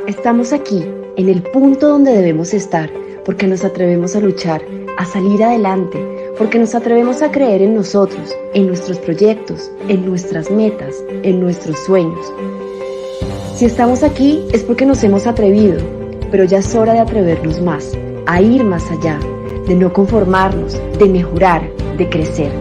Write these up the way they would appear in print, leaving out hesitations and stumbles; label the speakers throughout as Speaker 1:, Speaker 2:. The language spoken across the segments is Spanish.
Speaker 1: Estamos aquí, en el punto donde debemos estar, porque nos atrevemos a luchar, a salir adelante, porque nos atrevemos a creer en nosotros, en nuestros proyectos, en nuestras metas, en nuestros sueños. Si estamos aquí es porque nos hemos atrevido, pero ya es hora de atrevernos más, a ir más allá, de no conformarnos, de mejorar, de crecer.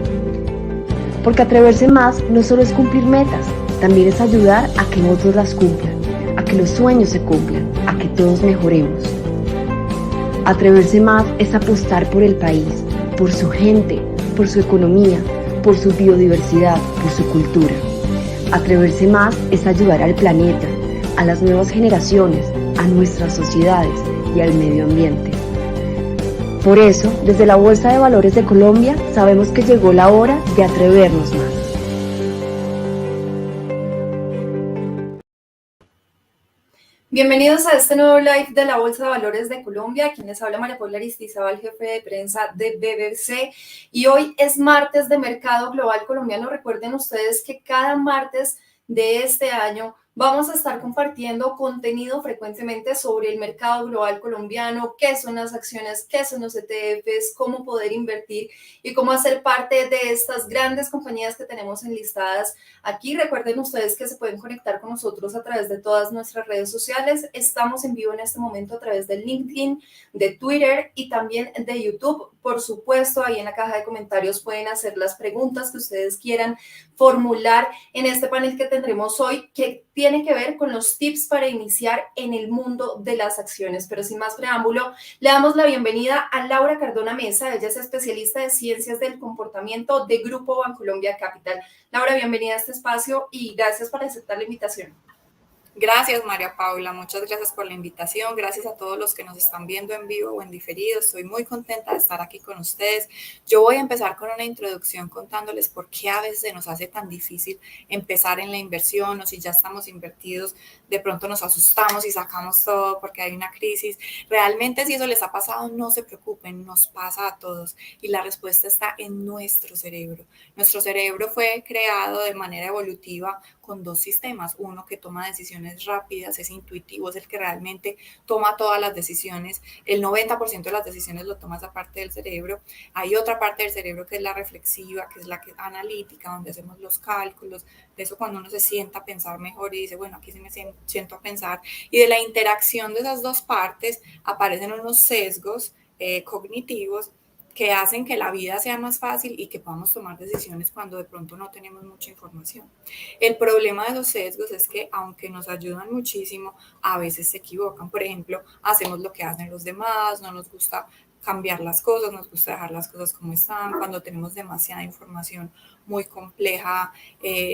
Speaker 1: Porque atreverse más no solo es cumplir metas, también es ayudar a que otros las cumplan, a que los sueños se cumplan, a que todos mejoremos. Atreverse más es apostar por el país, por su gente, por su economía, por su biodiversidad, por su cultura. Atreverse más es ayudar al planeta, a las nuevas generaciones, a nuestras sociedades y al medio ambiente. Por eso, desde la Bolsa de Valores de Colombia, sabemos que llegó la hora de atrevernos más.
Speaker 2: Bienvenidos a este nuevo live de la Bolsa de Valores de Colombia. Quien les habla, María Paula Aristizábal, jefe de prensa de BBC. Y hoy es martes de Mercado Global Colombiano. Recuerden ustedes que cada martes de este año vamos a estar compartiendo contenido frecuentemente sobre el mercado global colombiano, qué son las acciones, qué son los ETFs, cómo poder invertir y cómo hacer parte de estas grandes compañías que tenemos enlistadas aquí. Recuerden ustedes que se pueden conectar con nosotros a través de todas nuestras redes sociales. Estamos en vivo en este momento a través de LinkedIn, de Twitter y también de YouTube. Por supuesto, ahí en la caja de comentarios pueden hacer las preguntas que ustedes quieran formular en este panel que tendremos hoy, que tiene que ver con los tips para iniciar en el mundo de las acciones. Pero sin más preámbulo, le damos la bienvenida a Laura Cardona Mesa. Ella es especialista de ciencias del comportamiento de Grupo Bancolombia Capital. Laura, bienvenida a este espacio y gracias por aceptar la invitación.
Speaker 3: Gracias, María Paula. Muchas gracias por la invitación. Gracias a todos los que nos están viendo en vivo o en diferido. Estoy muy contenta de estar aquí con ustedes. Yo voy a empezar con una introducción contándoles por qué a veces se nos hace tan difícil empezar en la inversión, o si ya estamos invertidos, de pronto nos asustamos y sacamos todo porque hay una crisis. Realmente, si eso les ha pasado, no se preocupen, nos pasa a todos. Y la respuesta está en nuestro cerebro. Nuestro cerebro fue creado de manera evolutiva con dos sistemas. Uno que toma decisiones rápidas, es intuitivo, es el que realmente toma todas las decisiones. El 90% de las decisiones lo toma esa parte del cerebro. Hay otra parte del cerebro que es la reflexiva, que es la que es analítica, donde hacemos los cálculos. De eso, cuando uno se sienta a pensar mejor y dice, bueno, aquí sí me siento a pensar. Y de la interacción de esas dos partes aparecen unos sesgos cognitivos que hacen que la vida sea más fácil y que podamos tomar decisiones cuando de pronto no tenemos mucha información. El problema de los sesgos es que, aunque nos ayudan muchísimo, a veces se equivocan. Por ejemplo, hacemos lo que hacen los demás, no nos gusta cambiar las cosas, nos gusta dejar las cosas como están. Cuando tenemos demasiada información muy compleja,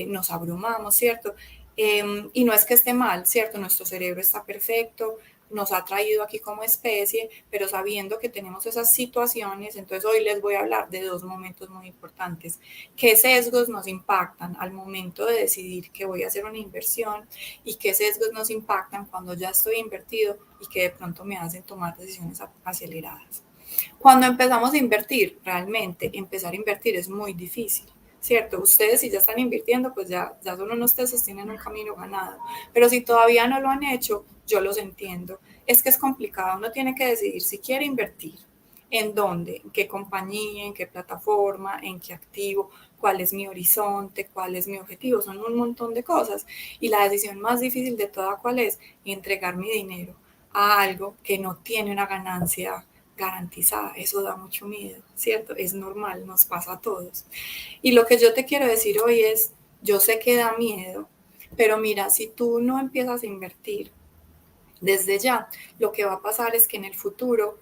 Speaker 3: nos abrumamos, ¿cierto? Y no es que esté mal, ¿cierto? Nuestro cerebro está perfecto, nos ha traído aquí como especie, pero sabiendo que tenemos esas situaciones, entonces hoy les voy a hablar de dos momentos muy importantes. ¿Qué sesgos nos impactan al momento de decidir que voy a hacer una inversión y qué sesgos nos impactan cuando ya estoy invertido y que de pronto me hacen tomar decisiones aceleradas? Cuando empezamos a invertir, realmente empezar a invertir es muy difícil, ¿cierto? Ustedes, si ya están invirtiendo, pues ya son unos tesos, tienen un camino ganado. Pero si todavía no lo han hecho, yo los entiendo. Es que es complicado, uno tiene que decidir si quiere invertir, en dónde, en qué compañía, en qué plataforma, en qué activo, cuál es mi horizonte, cuál es mi objetivo. Son un montón de cosas. Y la decisión más difícil de toda, ¿cuál es? Entregar mi dinero a algo que no tiene una ganancia garantizada. Eso da mucho miedo, ¿cierto? Es normal, nos pasa a todos. Y lo que yo te quiero decir hoy es, yo sé que da miedo, pero mira, si tú no empiezas a invertir desde ya, lo que va a pasar es que en el futuro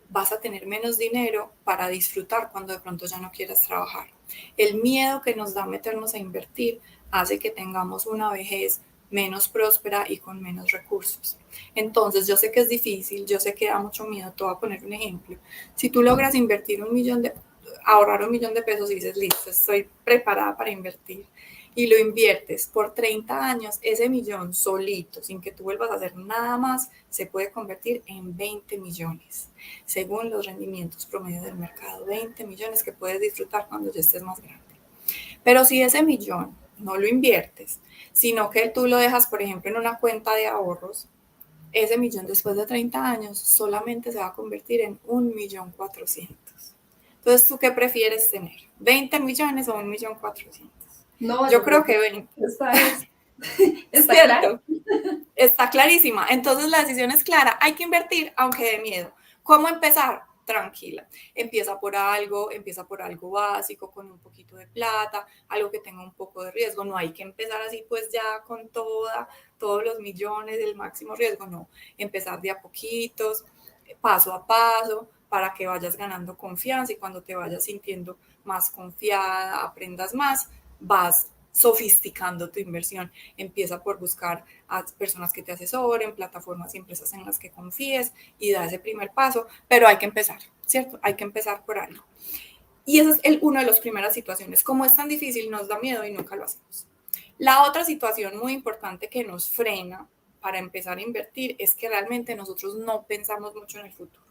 Speaker 3: vas a tener menos dinero para disfrutar cuando de pronto ya no quieras trabajar. El miedo que nos da meternos a invertir hace que tengamos una vejez menos próspera y con menos recursos. Entonces, yo sé que es difícil, yo sé que da mucho miedo. Te voy a poner un ejemplo. Si tú logras invertir ahorrar $1.000.000 y dices, listo, estoy preparada para invertir, y lo inviertes por 30 años, ese millón solito, sin que tú vuelvas a hacer nada más, se puede convertir en 20 millones, según los rendimientos promedio del mercado. 20 millones que puedes disfrutar cuando ya estés más grande. Pero si ese millón no lo inviertes, sino que tú lo dejas, por ejemplo, en una cuenta de ahorros, ese millón después de 30 años solamente se va a convertir en 1.400.000. Entonces, ¿tú qué prefieres tener? ¿20 millones o 1.400.000?
Speaker 2: No,
Speaker 3: Yo creo que 20.
Speaker 2: Está
Speaker 3: ¿Cierto?
Speaker 2: claro.
Speaker 3: Está clarísima. Entonces la decisión es clara. Hay que invertir aunque dé miedo. ¿Cómo empezar? Tranquila. Empieza por algo básico, con un poquito de plata, algo que tenga un poco de riesgo. No hay que empezar así pues ya con todos los millones del máximo riesgo. No, empezar de a poquitos, paso a paso, para que vayas ganando confianza y cuando te vayas sintiendo más confiada, aprendas más, vas sofisticando tu inversión. Empieza por buscar a personas que te asesoren, plataformas y empresas en las que confíes y da ese primer paso, pero hay que empezar, ¿cierto? Hay que empezar por algo. Y esa es una de las primeras situaciones. Como es tan difícil, nos da miedo y nunca lo hacemos. La otra situación muy importante que nos frena para empezar a invertir es que realmente nosotros no pensamos mucho en el futuro.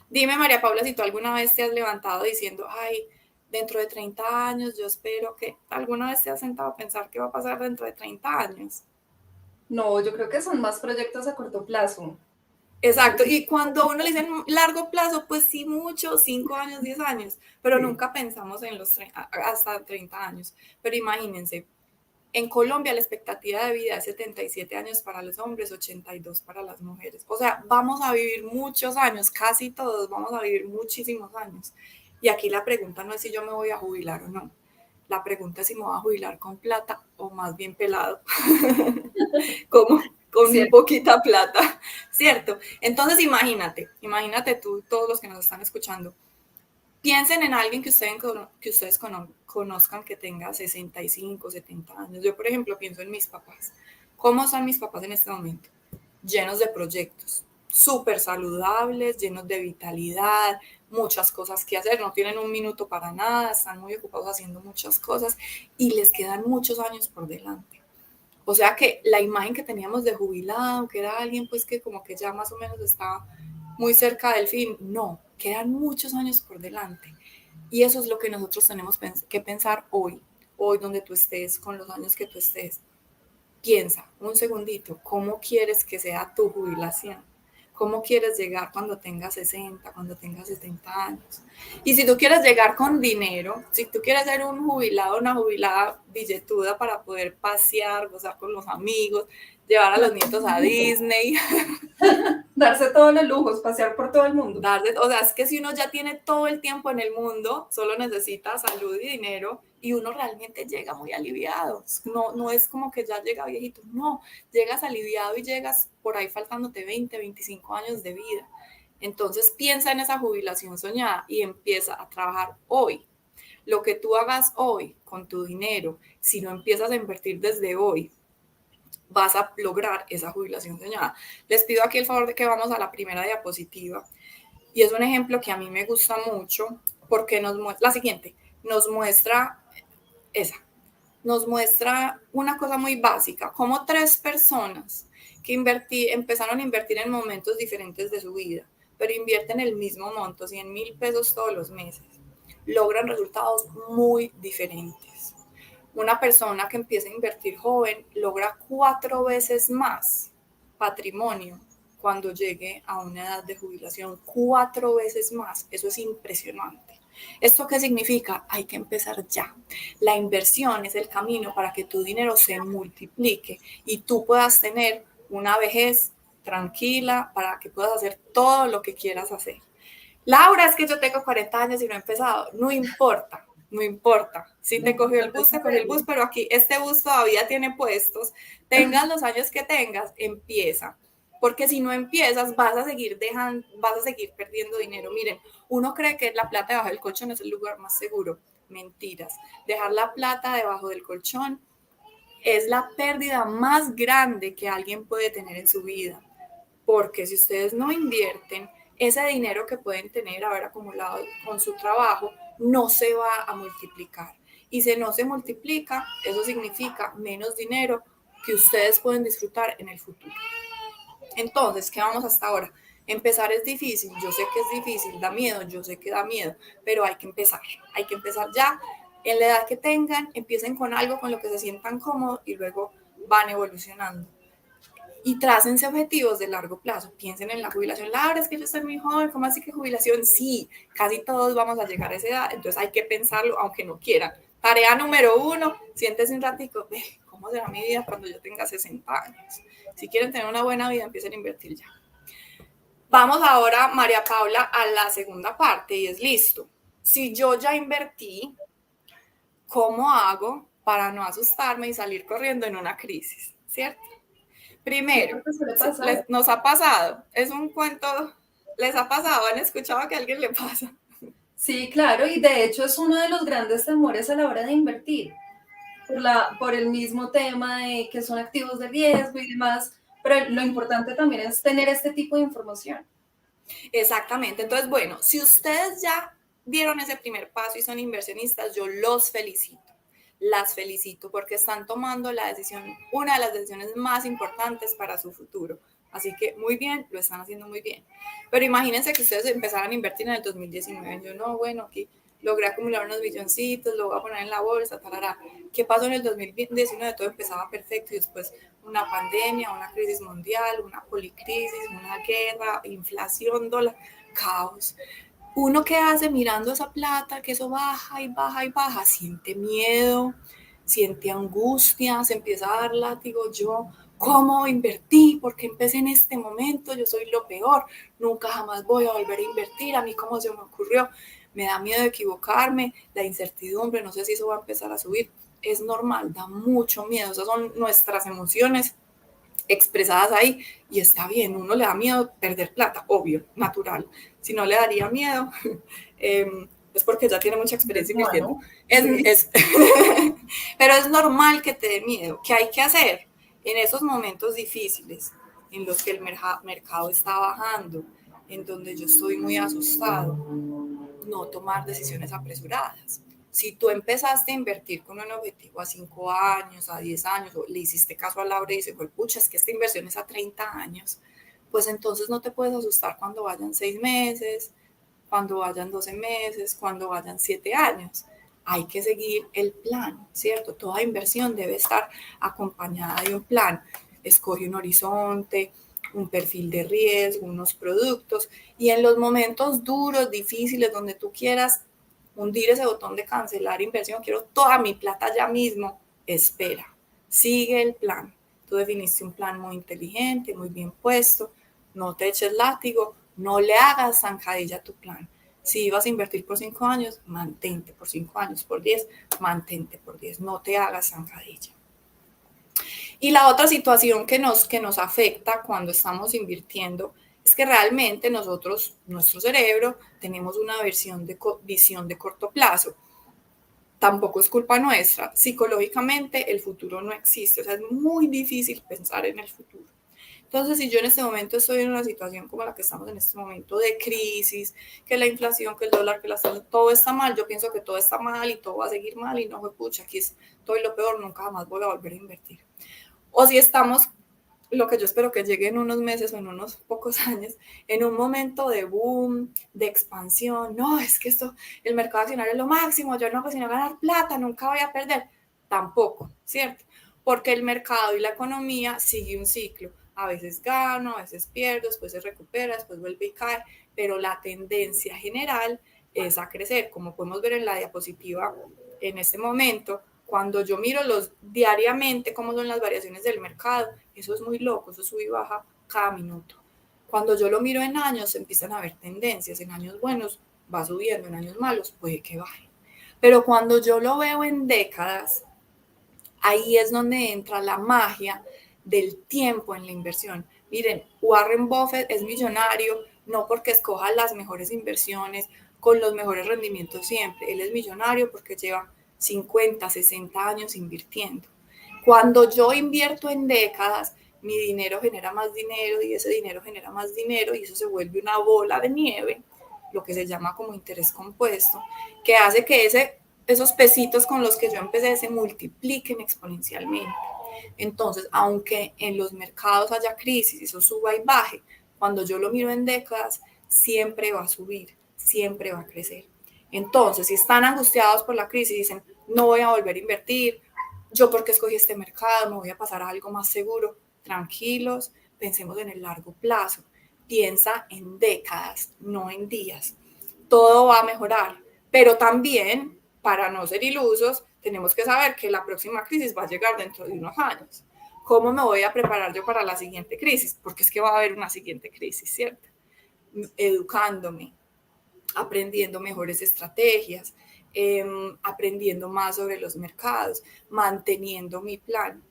Speaker 3: Dime, María Paula, si tú alguna vez te has levantado diciendo, ay, dentro de 30 años, yo espero que alguna vez te has sentado a pensar qué va a pasar dentro de 30 años.
Speaker 2: No, yo creo que son más proyectos a corto plazo.
Speaker 3: Exacto, y cuando a uno le dicen largo plazo, pues sí, mucho, 5 años, 10 años, pero
Speaker 2: Sí.
Speaker 3: nunca pensamos en hasta 30 años. Pero imagínense, en Colombia la expectativa de vida es 77 años para los hombres, 82 para las mujeres. O sea, vamos a vivir muchos años, casi todos vamos a vivir muchísimos años. Y aquí la pregunta no es si yo me voy a jubilar o no. La pregunta es si me voy a jubilar con plata o más bien pelado, como con muy
Speaker 2: Cierto.
Speaker 3: poquita plata, ¿cierto? Entonces imagínate tú, todos los que nos están escuchando, piensen en alguien que ustedes conozcan que tenga 65, 70 años. Yo, por ejemplo, pienso en mis papás. ¿Cómo están mis papás en este momento? Llenos de proyectos, súper saludables, llenos de vitalidad, muchas cosas que hacer, no tienen un minuto para nada, están muy ocupados haciendo muchas cosas y les quedan muchos años por delante. O sea que la imagen que teníamos de jubilado, que era alguien pues que como que ya más o menos estaba muy cerca del fin, no, quedan muchos años por delante. Y eso es lo que nosotros tenemos que pensar hoy donde tú estés, con los años que tú estés. Piensa un segundito, ¿cómo quieres que sea tu jubilación? ¿Cómo quieres llegar cuando tengas 60, cuando tengas 70 años? Y si tú quieres llegar con dinero, si tú quieres ser un jubilado, una jubilada billetuda para poder pasear, gozar con los amigos, llevar a los nietos a Disney,
Speaker 2: Darse todos los lujos, pasear por todo el mundo.
Speaker 3: o sea, es que si uno ya tiene todo el tiempo en el mundo, solo necesita salud y dinero y uno realmente llega muy aliviado. No es como que ya llega viejito, no, llegas aliviado y llegas por ahí faltándote 20, 25 años de vida. Entonces piensa en esa jubilación soñada y empieza a trabajar hoy. Lo que tú hagas hoy con tu dinero, si no empiezas a invertir desde hoy, vas a lograr esa jubilación soñada. Les pido aquí el favor de que vamos a la primera diapositiva. Y es un ejemplo que a mí me gusta mucho porque nos muestra, la siguiente, nos muestra una cosa muy básica, como 3 personas que empezaron a invertir en momentos diferentes de su vida, pero invierten el mismo monto, 100.000 pesos todos los meses, logran resultados muy diferentes. Una persona que empieza a invertir joven logra 4 veces más patrimonio cuando llegue a una edad de jubilación, 4 veces más. Eso es impresionante. ¿Esto qué significa? Hay que empezar ya. La inversión es el camino para que tu dinero se multiplique y tú puedas tener una vejez tranquila para que puedas hacer todo lo que quieras hacer. Laura, es que yo tengo 40 años y no he empezado. No importa, no importa. Si te cogió el bus, te cogió el bus, pero aquí este bus todavía tiene puestos. Tengas los años que tengas, empieza. Porque si no empiezas, vas a seguir perdiendo dinero. Miren, uno cree que la plata debajo del colchón es el lugar más seguro. Mentiras. Dejar la plata debajo del colchón es la pérdida más grande que alguien puede tener en su vida. Porque si ustedes no invierten, ese dinero que pueden tener haber acumulado con su trabajo no se va a multiplicar. Y si no se multiplica, eso significa menos dinero que ustedes pueden disfrutar en el futuro. Entonces, ¿qué vamos hasta ahora? Empezar es difícil, yo sé que es difícil, da miedo, yo sé que da miedo, pero hay que empezar ya. En la edad que tengan, empiecen con algo con lo que se sientan cómodos y luego van evolucionando. Y trácense objetivos de largo plazo. Piensen en la jubilación. Laura, es que yo estoy muy joven, ¿cómo así que jubilación? Sí, casi todos vamos a llegar a esa edad, entonces hay que pensarlo aunque no quieran. Tarea número 1, siéntese un ratico, ¿cómo será mi vida cuando yo tenga 60 años? Si quieren tener una buena vida, empiecen a invertir ya. Vamos ahora, María Paula, a la segunda parte y es listo. Si yo ya invertí, ¿cómo hago para no asustarme y salir corriendo en una crisis? ¿Cierto? Primero, nos ha pasado, es un cuento, les ha pasado, ¿han escuchado que a alguien le pasa?
Speaker 2: Sí, claro, y de hecho es uno de los grandes temores a la hora de invertir, por el mismo tema de que son activos de riesgo y demás, pero lo importante también es tener este tipo de información.
Speaker 3: Exactamente, entonces bueno, si ustedes ya dieron ese primer paso y son inversionistas, yo los felicito. Las felicito porque están tomando la decisión, una de las decisiones más importantes para su futuro. Así que muy bien, lo están haciendo muy bien. Pero imagínense que ustedes empezaran a invertir en el 2019. Yo no, bueno, aquí logré acumular unos milloncitos, lo voy a poner en la bolsa, talará. ¿Qué pasó en el 2019? Todo empezaba perfecto y después una pandemia, una crisis mundial, una policrisis, una guerra, inflación, dólar, caos. Uno que hace mirando esa plata, que eso baja y baja y baja, siente miedo, siente angustia, se empieza a dar látigo. Yo, ¿cómo invertí? ¿Por qué empecé en este momento? Yo soy lo peor, nunca jamás voy a volver a invertir. A mí, ¿cómo se me ocurrió? Me da miedo de equivocarme, la incertidumbre, no sé si eso va a empezar a subir. Es normal, da mucho miedo, esas son nuestras emociones expresadas ahí y está bien, uno le da miedo perder plata, obvio, natural. Si no le daría miedo, es porque ya tiene mucha experiencia invirtiendo. Pero es normal que te dé miedo. ¿Qué hay que hacer en esos momentos difíciles en los que el mercado está bajando, en donde yo estoy muy asustado? No tomar decisiones apresuradas. Si tú empezaste a invertir con un objetivo a 5 años, a 10 años, o le hiciste caso a Laura y dice, pues pucha, es que esta inversión es a 30 años, pues entonces no te puedes asustar cuando vayan 6 meses, cuando vayan 12 meses, cuando vayan 7 años. Hay que seguir el plan, ¿cierto? Toda inversión debe estar acompañada de un plan. Escoge un horizonte, un perfil de riesgo, unos productos, y en los momentos duros, difíciles, donde tú quieras hundir ese botón de cancelar inversión, quiero toda mi plata ya mismo, espera, sigue el plan. Tú definiste un plan muy inteligente, muy bien puesto, no te eches látigo, no le hagas zancadilla a tu plan. Si ibas a invertir por 5 años, mantente por 5 años, por 10, mantente por 10, no te hagas zancadilla. Y la otra situación que nos afecta cuando estamos invirtiendo es que realmente nosotros, nuestro cerebro, tenemos una visión de corto plazo. Tampoco es culpa nuestra. Psicológicamente el futuro no existe, o sea, es muy difícil pensar en el futuro. Entonces, si yo en este momento estoy en una situación como la que estamos en este momento de crisis, que la inflación, que el dólar, que todo está mal, yo pienso que todo está mal y todo va a seguir mal y no, pucha, aquí es todo lo peor, nunca jamás voy a volver a invertir. O si estamos, lo que yo espero que llegue en unos meses o en unos pocos años, en un momento de boom, de expansión, no, es que esto, el mercado accionario es lo máximo, yo no hago sino ganar plata, nunca voy a perder. Tampoco, ¿cierto? Porque el mercado y la economía sigue un ciclo. A veces gano, a veces pierdo, después se recupera, después vuelve y cae, pero la tendencia general es a crecer. Como podemos ver en la diapositiva en este momento, cuando yo miro diariamente cómo son las variaciones del mercado, eso es muy loco, eso sube y baja cada minuto. Cuando yo lo miro en años, empiezan a haber tendencias. En años buenos va subiendo, en años malos puede que baje. Pero cuando yo lo veo en décadas, ahí es donde entra la magia del tiempo en la inversión. Miren, Warren Buffett es millonario no porque escoja las mejores inversiones con los mejores rendimientos siempre. Él es millonario porque lleva 50, 60 años invirtiendo. Cuando yo invierto en décadas, mi dinero genera más dinero y ese dinero genera más dinero y eso se vuelve una bola de nieve, lo que se llama como interés compuesto, que hace que esos pesitos con los que yo empecé se multipliquen exponencialmente. Entonces, aunque en los mercados haya crisis, eso suba y baje, cuando yo lo miro en décadas, siempre va a subir, siempre va a crecer. Entonces, si están angustiados por la crisis y dicen, no voy a volver a invertir, yo porque escogí este mercado, me voy a pasar a algo más seguro. Tranquilos, pensemos en el largo plazo. Piensa en décadas, no en días. Todo va a mejorar, pero también, para no ser ilusos, tenemos que saber que la próxima crisis va a llegar dentro de unos años. ¿Cómo me voy a preparar yo para la siguiente crisis? Porque es que va a haber una siguiente crisis, ¿cierto? Educándome, aprendiendo mejores estrategias, aprendiendo más sobre los mercados, manteniendo mi plan.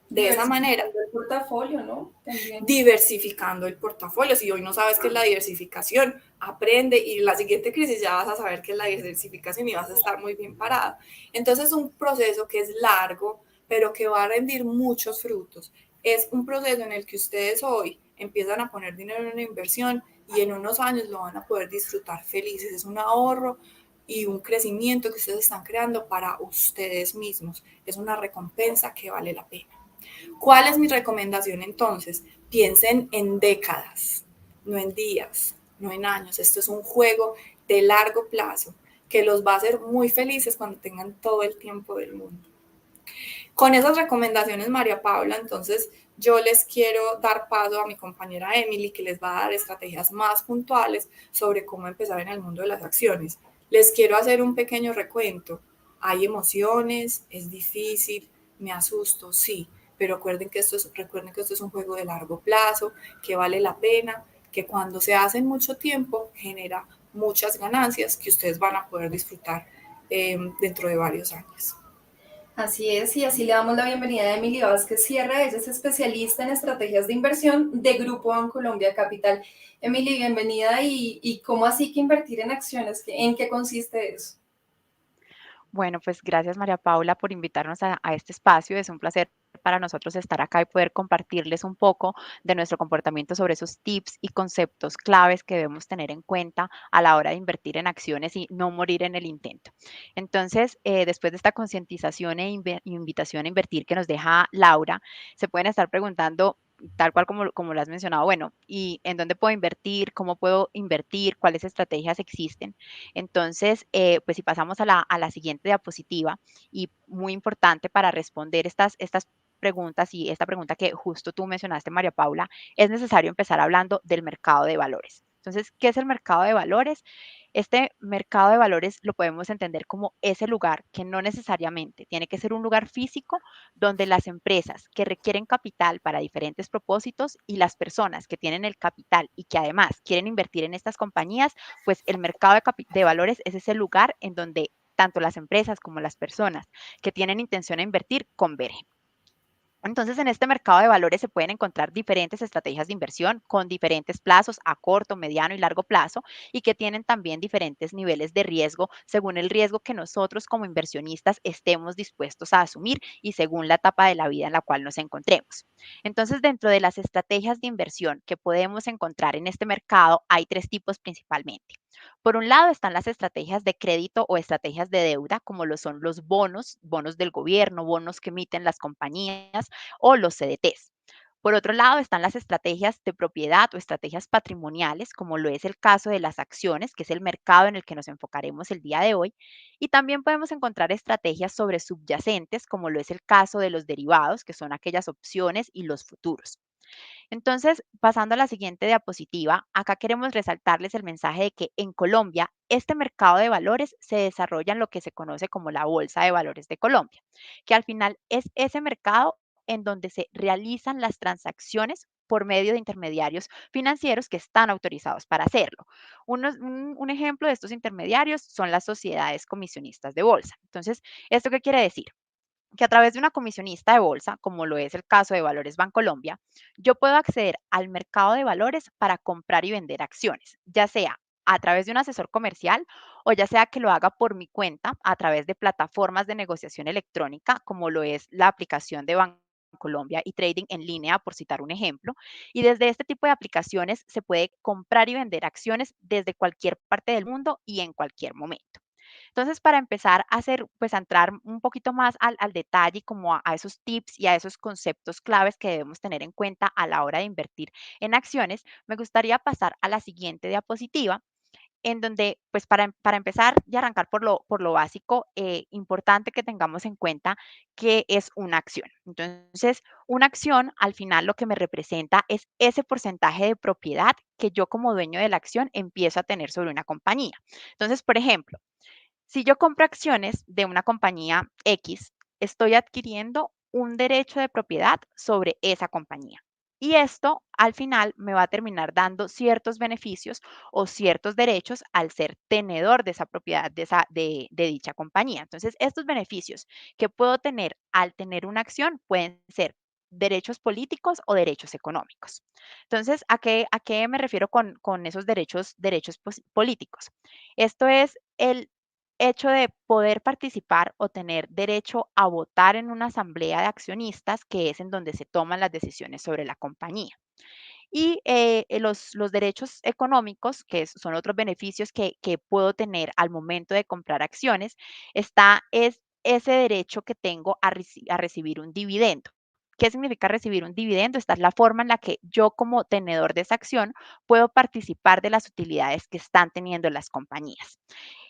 Speaker 3: De esa manera,
Speaker 2: el portafolio, ¿no? También.
Speaker 3: Diversificando el portafolio. Si hoy no sabes qué es la diversificación, aprende y en la siguiente crisis ya vas a saber qué es la diversificación y vas a estar muy bien parado. Entonces es un proceso que es largo, pero que va a rendir muchos frutos. Es un proceso en el que ustedes hoy empiezan a poner dinero en una inversión y en unos años lo van a poder disfrutar felices. Es un ahorro y un crecimiento que ustedes están creando para ustedes mismos. Es una recompensa que vale la pena. ¿Cuál es mi recomendación entonces? Piensen en décadas, no en días, no en años. Esto es un juego de largo plazo que los va a hacer muy felices cuando tengan todo el tiempo del mundo. Con esas recomendaciones, María Paula, entonces yo les quiero dar paso a mi compañera Emily, que les va a dar estrategias más puntuales sobre cómo empezar en el mundo de las acciones. Les quiero hacer un pequeño recuento. Hay emociones, es difícil, me asusto, sí, pero recuerden que esto es un juego de largo plazo, que vale la pena, que cuando se hace en mucho tiempo genera muchas ganancias que ustedes van a poder disfrutar dentro de varios años.
Speaker 2: Así es, y así le damos la bienvenida a Emily Vázquez Sierra. Ella es especialista en estrategias de inversión de Grupo Bancolombia Capital. Emily, bienvenida. ¿Y cómo así que invertir en acciones? ¿En qué consiste eso?
Speaker 4: Bueno, pues gracias María Paula por invitarnos a este espacio. Es un placer para nosotros estar acá y poder compartirles un poco de nuestro comportamiento sobre esos tips y conceptos claves que debemos tener en cuenta a la hora de invertir en acciones y no morir en el intento. Entonces, después de esta concientización e invitación a invertir que nos deja Laura, se pueden estar preguntando, tal cual como lo has mencionado, bueno, ¿y en dónde puedo invertir? ¿Cómo puedo invertir? ¿Cuáles estrategias existen? Entonces, pues si pasamos a la siguiente diapositiva, y muy importante para responder estas preguntas y esta pregunta que justo tú mencionaste, María Paula, es necesario empezar hablando del mercado de valores. Entonces, ¿qué es el mercado de valores? Este mercado de valores lo podemos entender como ese lugar que no necesariamente tiene que ser un lugar físico donde las empresas que requieren capital para diferentes propósitos y las personas que tienen el capital y que además quieren invertir en estas compañías, pues el mercado de valores es ese lugar en donde tanto las empresas como las personas que tienen intención de invertir convergen. Entonces, en este mercado de valores se pueden encontrar diferentes estrategias de inversión con diferentes plazos a corto, mediano y largo plazo y que tienen también diferentes niveles de riesgo según el riesgo que nosotros como inversionistas estemos dispuestos a asumir y según la etapa de la vida en la cual nos encontremos. Entonces, dentro de las estrategias de inversión que podemos encontrar en este mercado, hay tres tipos principalmente. Por un lado están las estrategias de crédito o estrategias de deuda, como lo son los bonos, bonos del gobierno, bonos que emiten las compañías o los CDTs. Por otro lado, están las estrategias de propiedad o estrategias patrimoniales, como lo es el caso de las acciones, que es el mercado en el que nos enfocaremos el día de hoy. Y también podemos encontrar estrategias sobre subyacentes, como lo es el caso de los derivados, que son aquellas opciones y los futuros. Entonces, pasando a la siguiente diapositiva, acá queremos resaltarles el mensaje de que en Colombia este mercado de valores se desarrolla en lo que se conoce como la Bolsa de Valores de Colombia, que al final es ese mercado en donde se realizan las transacciones por medio de intermediarios financieros que están autorizados para hacerlo. Un ejemplo de estos intermediarios son las sociedades comisionistas de bolsa. Entonces, ¿esto qué quiere decir? Que a través de una comisionista de bolsa, como lo es el caso de Valores Bancolombia, yo puedo acceder al mercado de valores para comprar y vender acciones, ya sea a través de un asesor comercial o ya sea que lo haga por mi cuenta a través de plataformas de negociación electrónica, como lo es la aplicación de Bancolombia y trading en línea, por citar un ejemplo. Y desde este tipo de aplicaciones se puede comprar y vender acciones desde cualquier parte del mundo y en cualquier momento. Entonces, para empezar a hacer, pues a entrar un poquito más al detalle, como a esos tips y a esos conceptos claves que debemos tener en cuenta a la hora de invertir en acciones, me gustaría pasar a la siguiente diapositiva, en donde, pues para empezar y arrancar por lo básico, importante que tengamos en cuenta que es una acción. Entonces, una acción al final lo que me representa es ese porcentaje de propiedad que yo como dueño de la acción empiezo a tener sobre una compañía. Entonces, por ejemplo, si yo compro acciones de una compañía X, estoy adquiriendo un derecho de propiedad sobre esa compañía. Y esto al final me va a terminar dando ciertos beneficios o ciertos derechos al ser tenedor de esa propiedad de dicha compañía. Entonces, estos beneficios que puedo tener al tener una acción pueden ser derechos políticos o derechos económicos. Entonces, a qué me refiero con esos derechos políticos? Esto es el hecho de poder participar o tener derecho a votar en una asamblea de accionistas, que es en donde se toman las decisiones sobre la compañía. Y los derechos económicos, son otros beneficios que puedo tener al momento de comprar acciones, es ese derecho que tengo a recibir un dividendo. ¿Qué significa recibir un dividendo? Esta es la forma en la que yo como tenedor de esa acción puedo participar de las utilidades que están teniendo las compañías.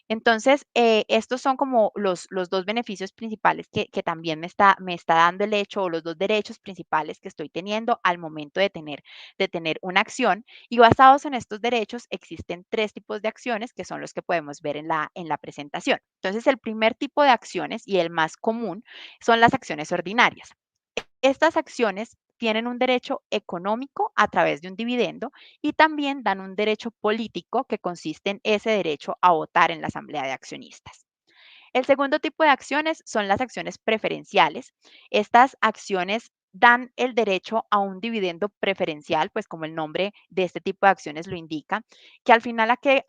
Speaker 4: Entonces, estos son como los dos beneficios principales que también me está dando el hecho o los dos derechos principales que estoy teniendo al momento de tener una acción. Y basados en estos derechos, existen tres tipos de acciones que son los que podemos ver en la presentación. Entonces, el primer tipo de acciones y el más común son las acciones ordinarias. Estas acciones tienen un derecho económico a través de un dividendo y también dan un derecho político que consiste en ese derecho a votar en la asamblea de accionistas. El segundo tipo de acciones son las acciones preferenciales. Estas acciones dan el derecho a un dividendo preferencial, pues como el nombre de este tipo de acciones lo indica, que al final a qué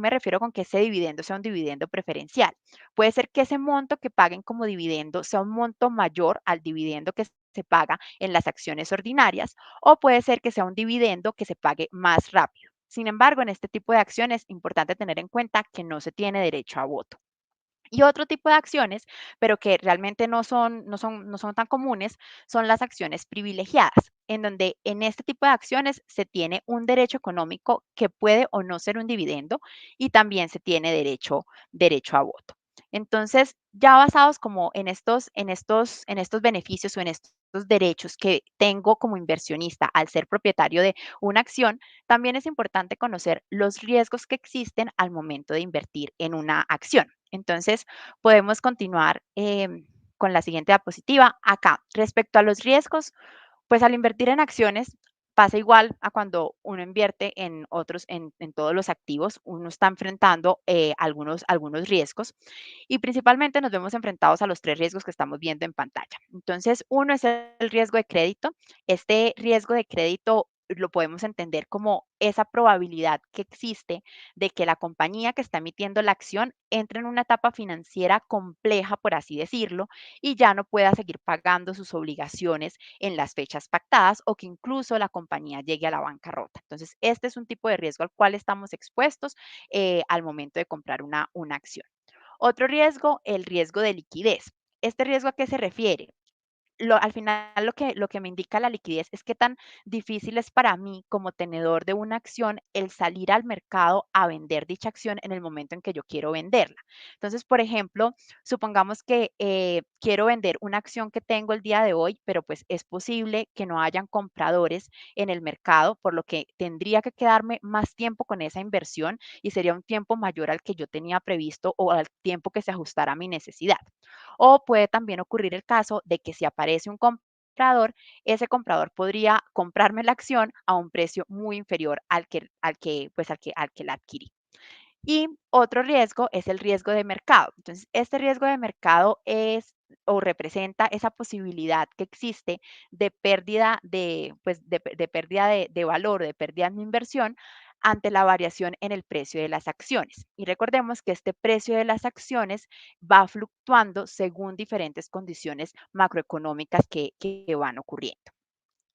Speaker 4: me refiero con que ese dividendo sea un dividendo preferencial. Puede ser que ese monto que paguen como dividendo sea un monto mayor al dividendo que se paga en las acciones ordinarias o puede ser que sea un dividendo que se pague más rápido. Sin embargo, en este tipo de acciones es importante tener en cuenta que no se tiene derecho a voto. Y otro tipo de acciones, pero que realmente no son tan comunes, son las acciones privilegiadas, en donde en este tipo de acciones se tiene un derecho económico que puede o no ser un dividendo y también se tiene derecho a voto. Entonces, ya basados como en estos beneficios o en estos derechos que tengo como inversionista al ser propietario de una acción, también es importante conocer los riesgos que existen al momento de invertir en una acción. Entonces, podemos continuar con la siguiente diapositiva. Acá, respecto a los riesgos, pues al invertir en acciones pasa igual a cuando uno invierte en otros, en todos los activos, uno está enfrentando algunos riesgos y principalmente nos vemos enfrentados a los tres riesgos que estamos viendo en pantalla. Entonces, uno es el riesgo de crédito. Este riesgo de crédito lo podemos entender como esa probabilidad que existe de que la compañía que está emitiendo la acción entre en una etapa financiera compleja, por así decirlo, y ya no pueda seguir pagando sus obligaciones en las fechas pactadas o que incluso la compañía llegue a la bancarrota. Entonces, este es un tipo de riesgo al cual estamos expuestos al momento de comprar una acción. Otro riesgo, el riesgo de liquidez. ¿Este riesgo a qué se refiere? Al final lo que me indica la liquidez es qué tan difícil es para mí como tenedor de una acción el salir al mercado a vender dicha acción en el momento en que yo quiero venderla. Entonces, por ejemplo, supongamos que quiero vender una acción que tengo el día de hoy, pero pues es posible que no hayan compradores en el mercado, por lo que tendría que quedarme más tiempo con esa inversión y sería un tiempo mayor al que yo tenía previsto o al tiempo que se ajustara a mi necesidad. O puede también ocurrir el caso de que si aparece un comprador, ese comprador podría comprarme la acción a un precio muy inferior al que la adquirí. Y otro riesgo es el riesgo de mercado. Entonces, este riesgo de mercado es o representa esa posibilidad que existe de pérdida de pérdida de valor, de pérdida en mi inversión ante la variación en el precio de las acciones. Y recordemos que este precio de las acciones va fluctuando según diferentes condiciones macroeconómicas que van ocurriendo.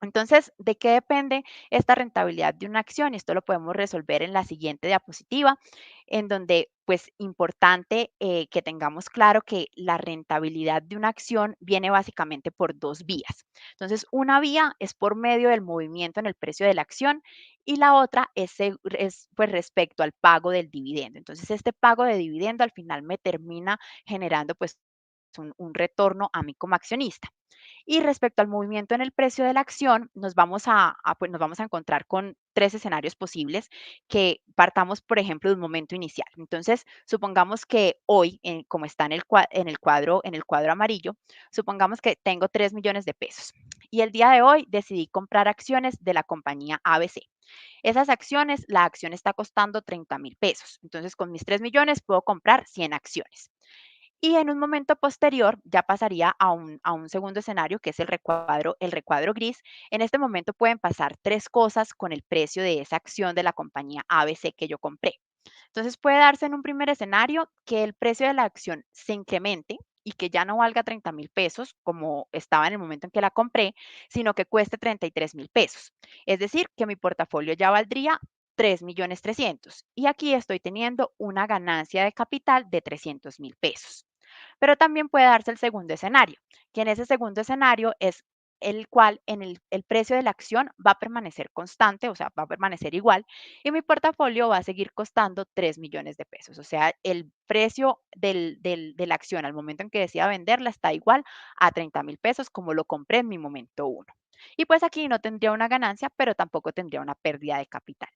Speaker 4: Entonces, ¿de qué depende esta rentabilidad de una acción? Esto lo podemos resolver en la siguiente diapositiva, en donde, pues, importante que tengamos claro que la rentabilidad de una acción viene básicamente por dos vías. Entonces, una vía es por medio del movimiento en el precio de la acción y la otra es pues, respecto al pago del dividendo. Entonces, este pago de dividendo al final me termina generando, pues, un retorno a mí como accionista. Y respecto al movimiento en el precio de la acción, pues nos vamos a encontrar con tres escenarios posibles que partamos, por ejemplo, de un momento inicial. Entonces, supongamos que hoy, como está en el cuadro amarillo, supongamos que tengo 3 millones de pesos y el día de hoy decidí comprar acciones de la compañía ABC. Esas acciones, la acción está costando 30.000 pesos. Entonces, con mis 3 millones puedo comprar 100 acciones. Y en un momento posterior ya pasaría a un segundo escenario, que es el recuadro gris. En este momento pueden pasar tres cosas con el precio de esa acción de la compañía ABC que yo compré. Entonces puede darse en un primer escenario que el precio de la acción se incremente y que ya no valga 30.000 pesos como estaba en el momento en que la compré, sino que cueste 33.000 pesos. Es decir, que mi portafolio ya valdría 3.300.000 y aquí estoy teniendo una ganancia de capital de 300.000 pesos. Pero también puede darse el segundo escenario, que en ese segundo escenario es el cual en el precio de la acción va a permanecer constante, o sea, va a permanecer igual, y mi portafolio va a seguir costando 3 millones de pesos. O sea, el precio de la acción al momento en que decida venderla está igual a 30.000 pesos como lo compré en mi momento uno. Y pues aquí no tendría una ganancia, pero tampoco tendría una pérdida de capital.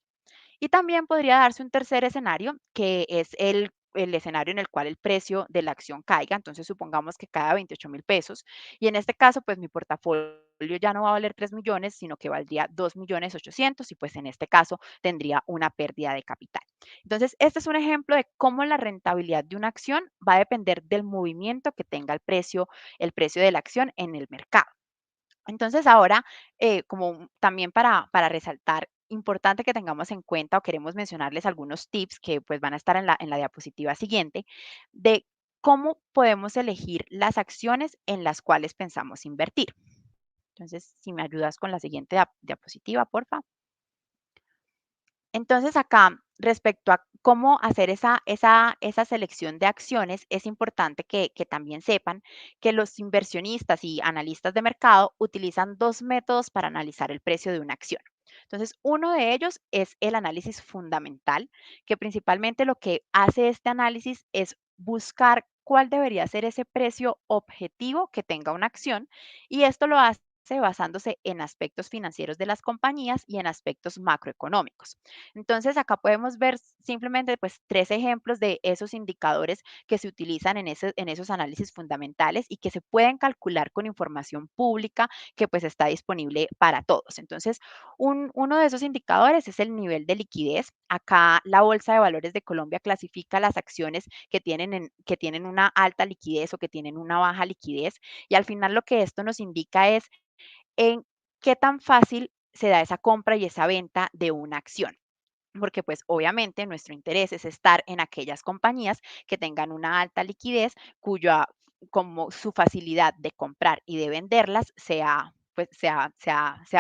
Speaker 4: Y también podría darse un tercer escenario, que es el escenario en el cual el precio de la acción caiga. Entonces, supongamos que cae a 28.000 pesos y en este caso, pues mi portafolio ya no va a valer 3 millones, sino que valdría 2.800.000 y pues en este caso tendría una pérdida de capital. Entonces, este es un ejemplo de cómo la rentabilidad de una acción va a depender del movimiento que tenga el precio de la acción en el mercado. Entonces ahora, también para resaltar, importante que tengamos en cuenta o queremos mencionarles algunos tips que pues van a estar en la diapositiva siguiente de cómo podemos elegir las acciones en las cuales pensamos invertir. Entonces, si me ayudas con la siguiente diapositiva, porfa. Entonces, acá, respecto a cómo hacer esa selección de acciones, es importante que también sepan que los inversionistas y analistas de mercado utilizan dos métodos para analizar el precio de una acción. Entonces, uno de ellos es el análisis fundamental, que principalmente lo que hace este análisis es buscar cuál debería ser ese precio objetivo que tenga una acción, y esto lo hace basándose en aspectos financieros de las compañías y en aspectos macroeconómicos. Entonces, acá podemos ver simplemente pues tres ejemplos de esos indicadores que se utilizan en esos análisis fundamentales y que se pueden calcular con información pública que pues está disponible para todos. Entonces, uno de esos indicadores es el nivel de liquidez. Acá la Bolsa de Valores de Colombia clasifica las acciones que tienen una alta liquidez o que tienen una baja liquidez y al final lo que esto nos indica es en qué tan fácil se da esa compra y esa venta de una acción. Porque pues obviamente nuestro interés es estar en aquellas compañías que tengan una alta liquidez, cuya como su facilidad de comprar y de venderlas sea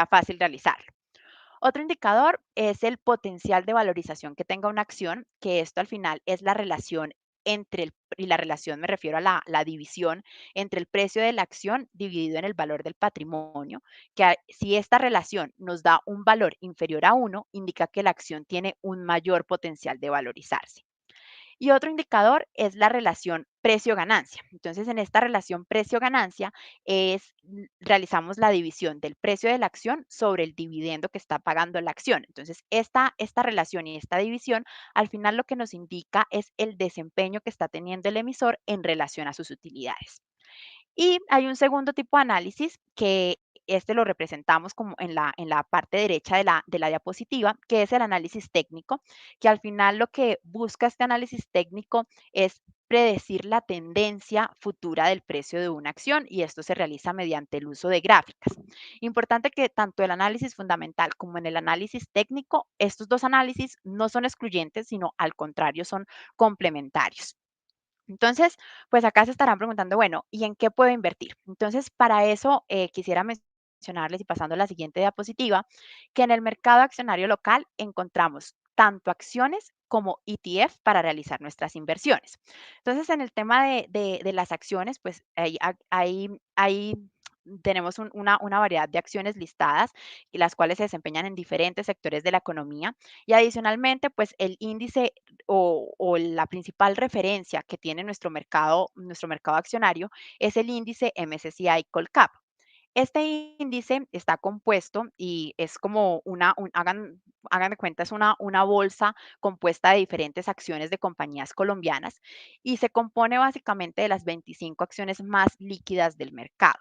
Speaker 4: fácil realizarlo. Otro indicador es el potencial de valorización que tenga una acción, que esto al final es la relación y la relación me refiero a la división entre el precio de la acción dividido en el valor del patrimonio, si esta relación nos da un valor inferior a uno, indica que la acción tiene un mayor potencial de valorizarse. Y otro indicador es la relación precio-ganancia. Entonces, en esta relación precio-ganancia realizamos la división del precio de la acción sobre el dividendo que está pagando la acción. Entonces, esta relación y esta división, al final lo que nos indica es el desempeño que está teniendo el emisor en relación a sus utilidades. Y hay un segundo tipo de análisis que este lo representamos como en la parte derecha de la diapositiva, que es el análisis técnico, que al final lo que busca este análisis técnico es predecir la tendencia futura del precio de una acción y esto se realiza mediante el uso de gráficas. Importante que tanto el análisis fundamental como en el análisis técnico, estos dos análisis no son excluyentes, sino al contrario, son complementarios. Entonces, pues acá se estarán preguntando, bueno, ¿y en qué puedo invertir? Entonces, para eso quisiera mencionarles, y pasando a la siguiente diapositiva, que en el mercado accionario local encontramos tanto acciones como ETF para realizar nuestras inversiones. Entonces, en el tema de las acciones, pues ahí tenemos una variedad de acciones listadas y las cuales se desempeñan en diferentes sectores de la economía. Y adicionalmente, pues el índice o la principal referencia que tiene nuestro mercado accionario es el índice MSCI Colcap. Este índice está compuesto y es como hagan de cuenta, es una bolsa compuesta de diferentes acciones de compañías colombianas y se compone básicamente de las 25 acciones más líquidas del mercado.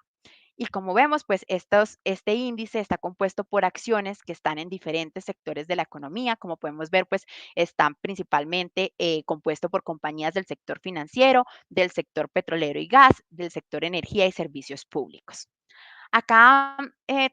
Speaker 4: Y como vemos, pues este índice está compuesto por acciones que están en diferentes sectores de la economía. Como podemos ver, pues están principalmente compuesto por compañías del sector financiero, del sector petrolero y gas, del sector energía y servicios públicos. Acá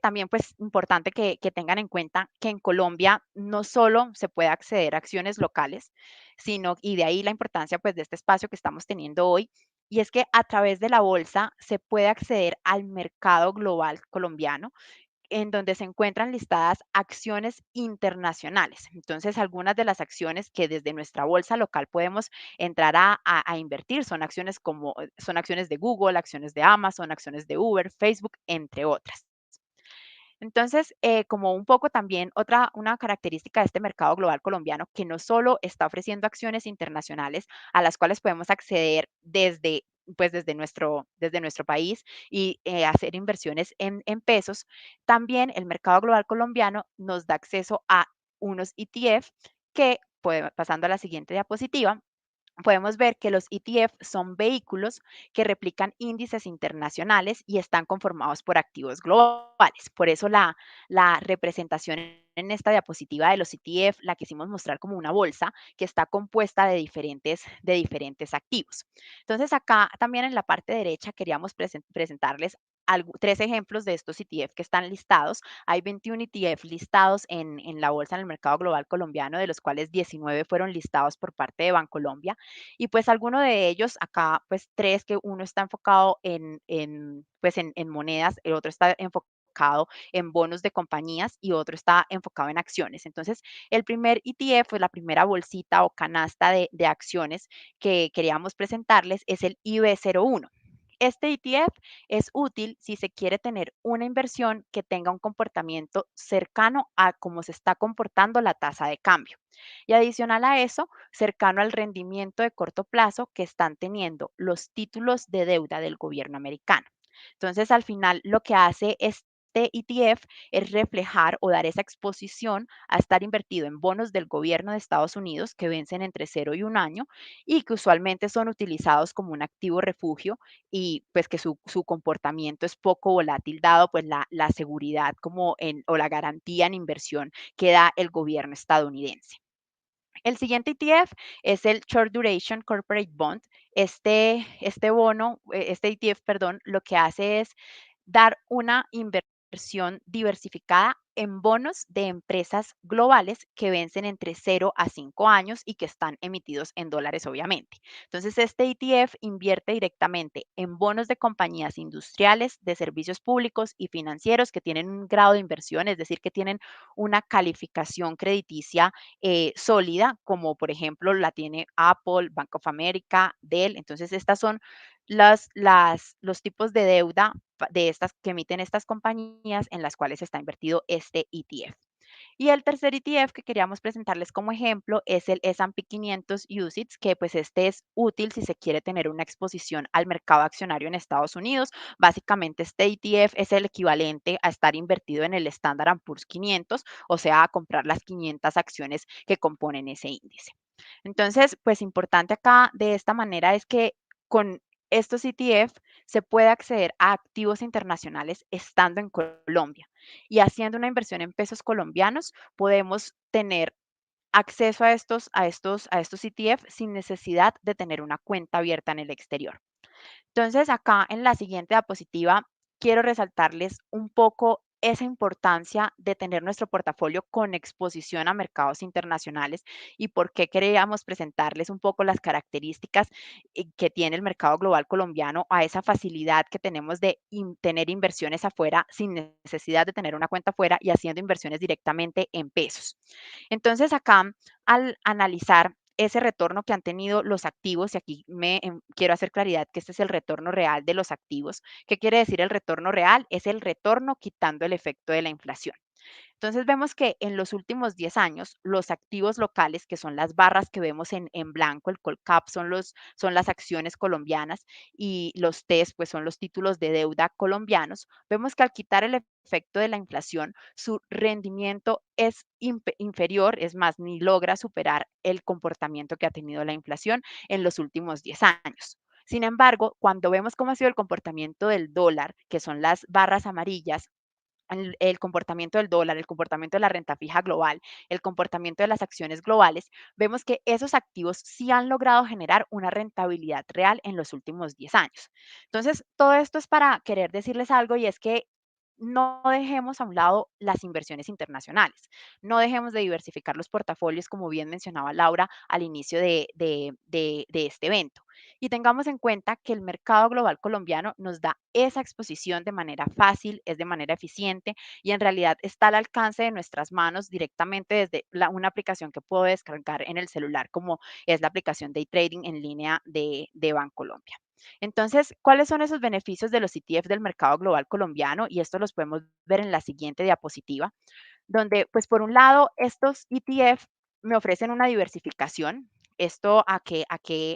Speaker 4: también pues importante que tengan en cuenta que en Colombia no solo se puede acceder a acciones locales, sino, y de ahí la importancia pues de este espacio que estamos teniendo hoy, y es que a través de la bolsa se puede acceder al mercado global colombiano en donde se encuentran listadas acciones internacionales. Entonces, algunas de las acciones que desde nuestra bolsa local podemos entrar a invertir son acciones de Google, acciones de Amazon, acciones de Uber, Facebook, entre otras. Entonces, como un poco también una característica de este mercado global colombiano, que no solo está ofreciendo acciones internacionales a las cuales podemos acceder desde nuestro país y hacer inversiones en pesos, también el mercado global colombiano nos da acceso a unos ETF que, pasando a la siguiente diapositiva, podemos ver que los ETF son vehículos que replican índices internacionales y están conformados por activos globales. Por eso la representación en esta diapositiva de los ETF la quisimos mostrar como una bolsa que está compuesta de diferentes activos. Entonces, acá también en la parte derecha queríamos presentarles 3 ejemplos de estos ETF que están listados. Hay 21 ETF listados en la bolsa en el mercado global colombiano, de los cuales 19 fueron listados por parte de Bancolombia. Y pues alguno de ellos, acá pues 3, que uno está enfocado en monedas, el otro está enfocado en bonos de compañías y otro está enfocado en acciones. Entonces, el primer ETF, pues la primera bolsita o canasta de acciones que queríamos presentarles es el IB01. Este ETF es útil si se quiere tener una inversión que tenga un comportamiento cercano a cómo se está comportando la tasa de cambio. Y adicional a eso, cercano al rendimiento de corto plazo que están teniendo los títulos de deuda del gobierno americano. Entonces, al final, lo que hace este ETF es reflejar o dar esa exposición a estar invertido en bonos del gobierno de Estados Unidos que vencen entre 0 y 1 año y que usualmente son utilizados como un activo refugio y pues que su comportamiento es poco volátil dado pues la seguridad o la garantía en inversión que da el gobierno estadounidense. El siguiente ETF es el Short Duration Corporate Bond. Este ETF, perdón, lo que hace es dar una inversión diversificada en bonos de empresas globales que vencen entre 0 a 5 años y que están emitidos en dólares, obviamente. Entonces, este ETF invierte directamente en bonos de compañías industriales, de servicios públicos y financieros que tienen un grado de inversión, es decir, que tienen una calificación crediticia sólida, como por ejemplo la tiene Apple, Bank of America, Dell. Entonces, estas son los tipos de deuda de estas que emiten estas compañías en las cuales está invertido este ETF. Y el tercer ETF que queríamos presentarles como ejemplo es el S&P 500 UCITS, que pues este es útil si se quiere tener una exposición al mercado accionario en Estados Unidos. Básicamente este ETF es el equivalente a estar invertido en el Standard & Poor's 500, o sea, a comprar las 500 acciones que componen ese índice. Entonces, pues importante acá de esta manera es que con estos ETF se puede acceder a activos internacionales estando en Colombia y haciendo una inversión en pesos colombianos podemos tener acceso a estos ETF sin necesidad de tener una cuenta abierta en el exterior. Entonces, acá en la siguiente diapositiva quiero resaltarles un poco esa importancia de tener nuestro portafolio con exposición a mercados internacionales y por qué queríamos presentarles un poco las características que tiene el mercado global colombiano, a esa facilidad que tenemos de tener inversiones afuera sin necesidad de tener una cuenta afuera y haciendo inversiones directamente en pesos. Entonces acá, al analizar ese retorno que han tenido los activos, y aquí quiero hacer claridad que este es el retorno real de los activos. ¿Qué quiere decir el retorno real? Es el retorno quitando el efecto de la inflación. Entonces vemos que en los últimos 10 años, los activos locales, que son las barras que vemos en blanco, el Colcap son las acciones colombianas y los TES, pues son los títulos de deuda colombianos, vemos que al quitar el efecto de la inflación, su rendimiento es inferior, es más, ni logra superar el comportamiento que ha tenido la inflación en los últimos 10 años. Sin embargo, cuando vemos cómo ha sido el comportamiento del dólar, que son las barras amarillas, el comportamiento del dólar, el comportamiento de la renta fija global, el comportamiento de las acciones globales, vemos que esos activos sí han logrado generar una rentabilidad real en los últimos 10 años. Entonces, todo esto es para querer decirles algo y es que no dejemos a un lado las inversiones internacionales, no dejemos de diversificar los portafolios, como bien mencionaba Laura al inicio de este evento. Y tengamos en cuenta que el mercado global colombiano nos da esa exposición de manera fácil, es de manera eficiente y en realidad está al alcance de nuestras manos directamente desde una aplicación que puedo descargar en el celular, como es la aplicación Day Trading en línea de Bancolombia. Entonces, ¿cuáles son esos beneficios de los ETF del mercado global colombiano? Y esto los podemos ver en la siguiente diapositiva, donde, pues por un lado, estos ETF me ofrecen una diversificación. ¿Esto a qué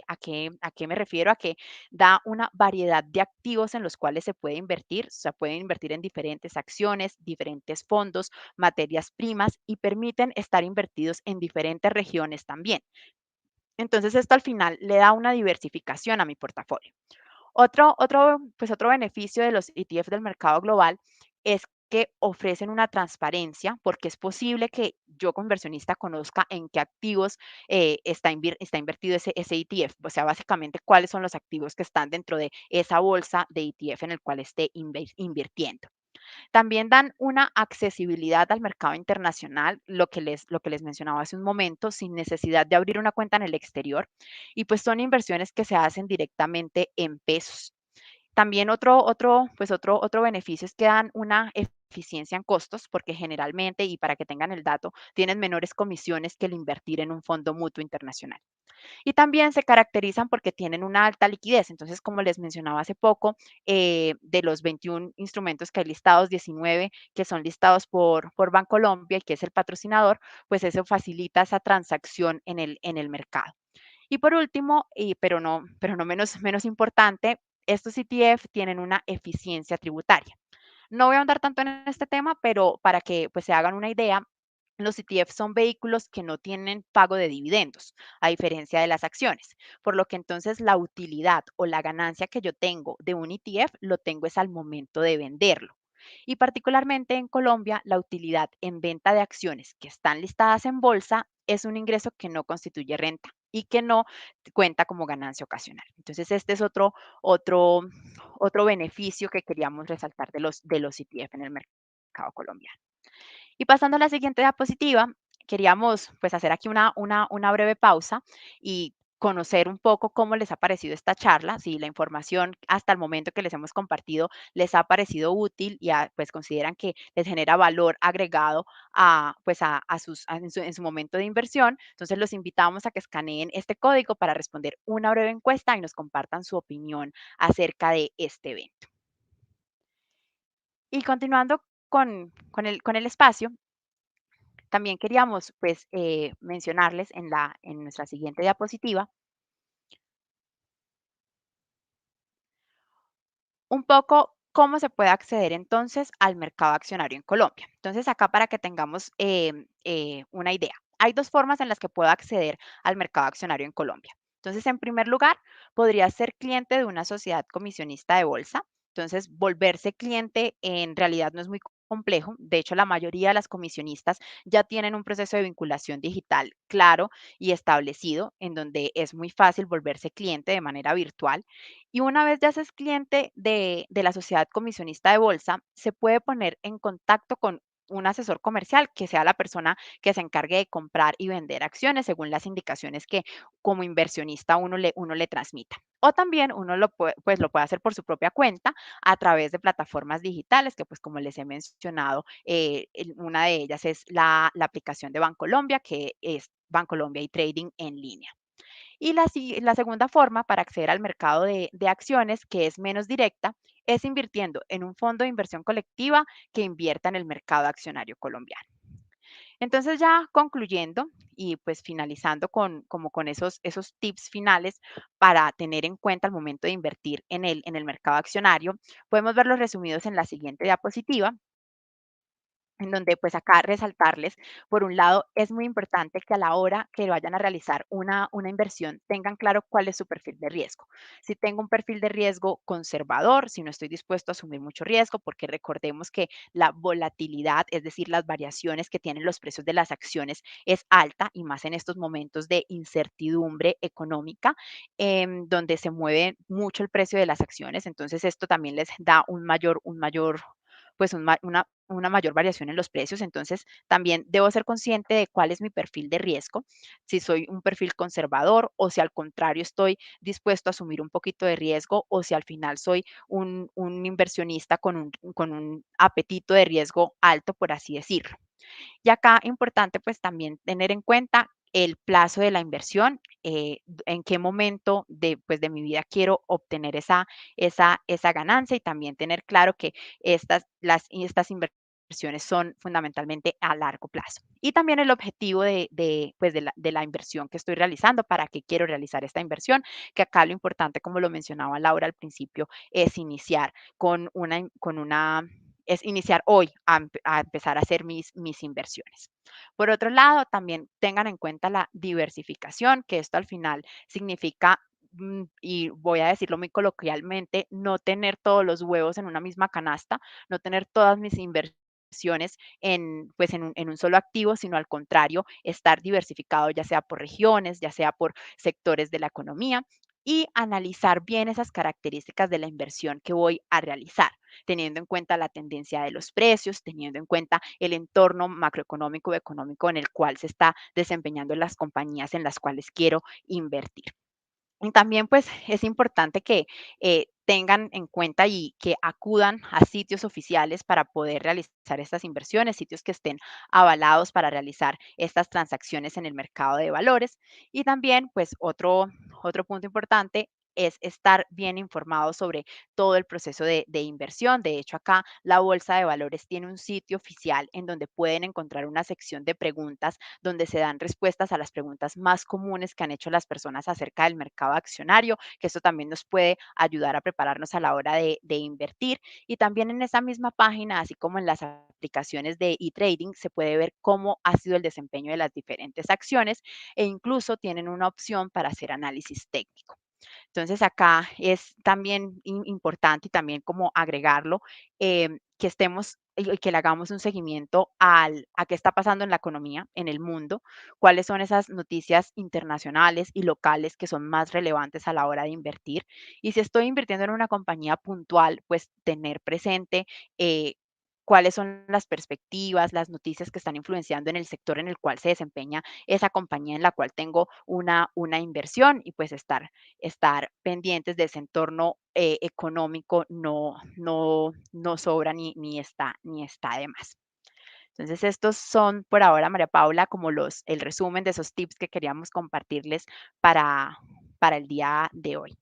Speaker 4: me refiero? A que da una variedad de activos en los cuales se puede invertir. O sea, pueden invertir en diferentes acciones, diferentes fondos, materias primas y permiten estar invertidos en diferentes regiones también. Entonces, esto al final le da una diversificación a mi portafolio. Otro beneficio de los ETF del mercado global es que ofrecen una transparencia porque es posible que yo como inversionista conozca en qué activos está invertido ese ETF, o sea, básicamente cuáles son los activos que están dentro de esa bolsa de ETF en el cual esté invirtiendo. También dan una accesibilidad al mercado internacional, lo que les mencionaba hace un momento, sin necesidad de abrir una cuenta en el exterior. Y pues son inversiones que se hacen directamente en pesos. También otro beneficio es que dan una eficiencia en costos, porque generalmente, y para que tengan el dato, tienen menores comisiones que el invertir en un fondo mutuo internacional. Y también se caracterizan porque tienen una alta liquidez. Entonces, como les mencionaba hace poco, de los 21 instrumentos que hay listados, 19 que son listados por Bancolombia y que es el patrocinador, pues eso facilita esa transacción en el mercado. Y por último, pero no menos importante, estos ETF tienen una eficiencia tributaria. No voy a ahondar tanto en este tema, pero para que pues, se hagan una idea, los ETF son vehículos que no tienen pago de dividendos, a diferencia de las acciones, por lo que entonces la utilidad o la ganancia que yo tengo de un ETF lo tengo es al momento de venderlo. Y particularmente en Colombia, la utilidad en venta de acciones que están listadas en bolsa es un ingreso que no constituye renta y que no cuenta como ganancia ocasional. Entonces, este es otro beneficio que queríamos resaltar de los ETF en el mercado colombiano. Y pasando a la siguiente diapositiva, queríamos pues hacer aquí una breve pausa y conocer un poco cómo les ha parecido esta charla, si la información hasta el momento que les hemos compartido les ha parecido útil y pues consideran que les genera valor agregado en su momento de inversión. Entonces los invitamos a que escaneen este código para responder una breve encuesta y nos compartan su opinión acerca de este evento. Y continuando con el espacio, también queríamos, pues, mencionarles en nuestra siguiente diapositiva un poco cómo se puede acceder entonces al mercado accionario en Colombia. Entonces, acá para que tengamos una idea, hay dos formas en las que puedo acceder al mercado accionario en Colombia. Entonces, en primer lugar, podría ser cliente de una sociedad comisionista de bolsa. Entonces, volverse cliente en realidad no es muy complejo. De hecho, la mayoría de las comisionistas ya tienen un proceso de vinculación digital claro y establecido, en donde es muy fácil volverse cliente de manera virtual. Y una vez ya seas cliente de la sociedad comisionista de bolsa, se puede poner en contacto con un asesor comercial que sea la persona que se encargue de comprar y vender acciones según las indicaciones que como inversionista uno le transmita. O también uno lo puede hacer por su propia cuenta a través de plataformas digitales, que pues como les he mencionado, una de ellas es la aplicación de Bancolombia, que es Bancolombia y Trading en línea. Y la segunda forma para acceder al mercado de acciones, que es menos directa, es invirtiendo en un fondo de inversión colectiva que invierta en el mercado accionario colombiano. Entonces ya concluyendo y pues finalizando como con esos tips finales para tener en cuenta al momento de invertir en el mercado accionario, podemos verlos resumidos en la siguiente diapositiva, en donde pues acá resaltarles, por un lado, es muy importante que a la hora que vayan a realizar una inversión tengan claro cuál es su perfil de riesgo. Si tengo un perfil de riesgo conservador, si no estoy dispuesto a asumir mucho riesgo, porque recordemos que la volatilidad, es decir, las variaciones que tienen los precios de las acciones es alta y más en estos momentos de incertidumbre económica, donde se mueve mucho el precio de las acciones. Entonces esto también les da pues una mayor variación en los precios. Entonces, también debo ser consciente de cuál es mi perfil de riesgo, si soy un perfil conservador o si al contrario estoy dispuesto a asumir un poquito de riesgo o si al final soy un inversionista con un apetito de riesgo alto, por así decirlo. Y acá importante pues también tener en cuenta el plazo de la inversión, en qué momento pues, de mi vida quiero obtener esa ganancia y también tener claro que estas inversiones son fundamentalmente a largo plazo. Y también el objetivo pues, de la inversión que estoy realizando, para qué quiero realizar esta inversión, que acá lo importante, como lo mencionaba Laura al principio, es iniciar es iniciar hoy a empezar a hacer mis inversiones. Por otro lado, también tengan en cuenta la diversificación, que esto al final significa, y voy a decirlo muy coloquialmente, no tener todos los huevos en una misma canasta, no tener todas mis inversiones pues en un solo activo, sino al contrario, estar diversificado ya sea por regiones, ya sea por sectores de la economía y analizar bien esas características de la inversión que voy a realizar, teniendo en cuenta la tendencia de los precios, teniendo en cuenta el entorno macroeconómico o económico en el cual se está desempeñando las compañías en las cuales quiero invertir. Y también, pues, es importante que tengan en cuenta y que acudan a sitios oficiales para poder realizar estas inversiones, sitios que estén avalados para realizar estas transacciones en el mercado de valores. Y también, pues, otro punto importante es estar bien informado sobre todo el proceso de inversión. De hecho, acá la Bolsa de Valores tiene un sitio oficial en donde pueden encontrar una sección de preguntas donde se dan respuestas a las preguntas más comunes que han hecho las personas acerca del mercado accionario, que esto también nos puede ayudar a prepararnos a la hora de invertir. Y también en esa misma página, así como en las aplicaciones de e-trading, se puede ver cómo ha sido el desempeño de las diferentes acciones e incluso tienen una opción para hacer análisis técnico. Entonces acá es también importante y también como agregarlo, que estemos y que le hagamos un seguimiento a qué está pasando en la economía, en el mundo, cuáles son esas noticias internacionales y locales que son más relevantes a la hora de invertir. Y si estoy invirtiendo en una compañía puntual, pues tener presente cuáles son las perspectivas, las noticias que están influenciando en el sector en el cual se desempeña esa compañía en la cual tengo una inversión y pues estar pendientes de ese entorno económico no sobra ni está de más. Entonces, estos son por ahora, María Paula, como el resumen de esos tips que queríamos compartirles para el día de hoy.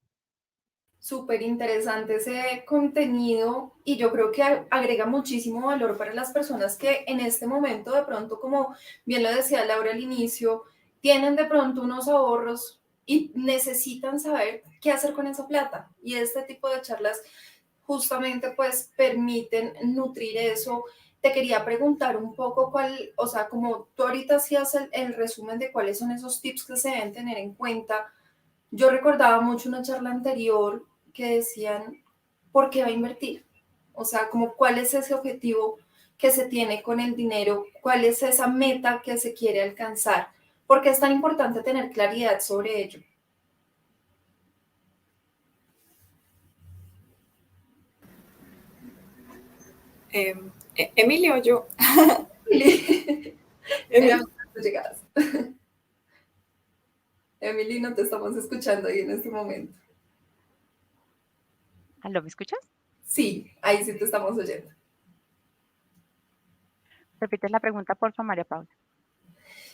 Speaker 2: Súper interesante ese contenido y yo creo que agrega muchísimo valor para las personas que en este momento de pronto, como bien lo decía Laura al inicio, tienen de pronto unos ahorros y necesitan saber qué hacer con esa plata. Y este tipo de charlas justamente pues permiten nutrir eso. Te quería preguntar un poco cuál, o sea, como tú ahorita hacías el resumen de cuáles son esos tips que se deben tener en cuenta. Yo recordaba mucho una charla anterior que decían, ¿por qué va a invertir? O sea, como cuál es ese objetivo que se tiene con el dinero, cuál es esa meta que se quiere alcanzar. ¿Por qué es tan importante tener claridad sobre ello?
Speaker 3: Emilio, yo.
Speaker 2: Era tú llegadas. Emily, no te estamos escuchando ahí en este momento.
Speaker 4: ¿Aló, me escuchas?
Speaker 2: Sí, ahí sí te estamos oyendo.
Speaker 4: Repites la pregunta, por favor, María Paula.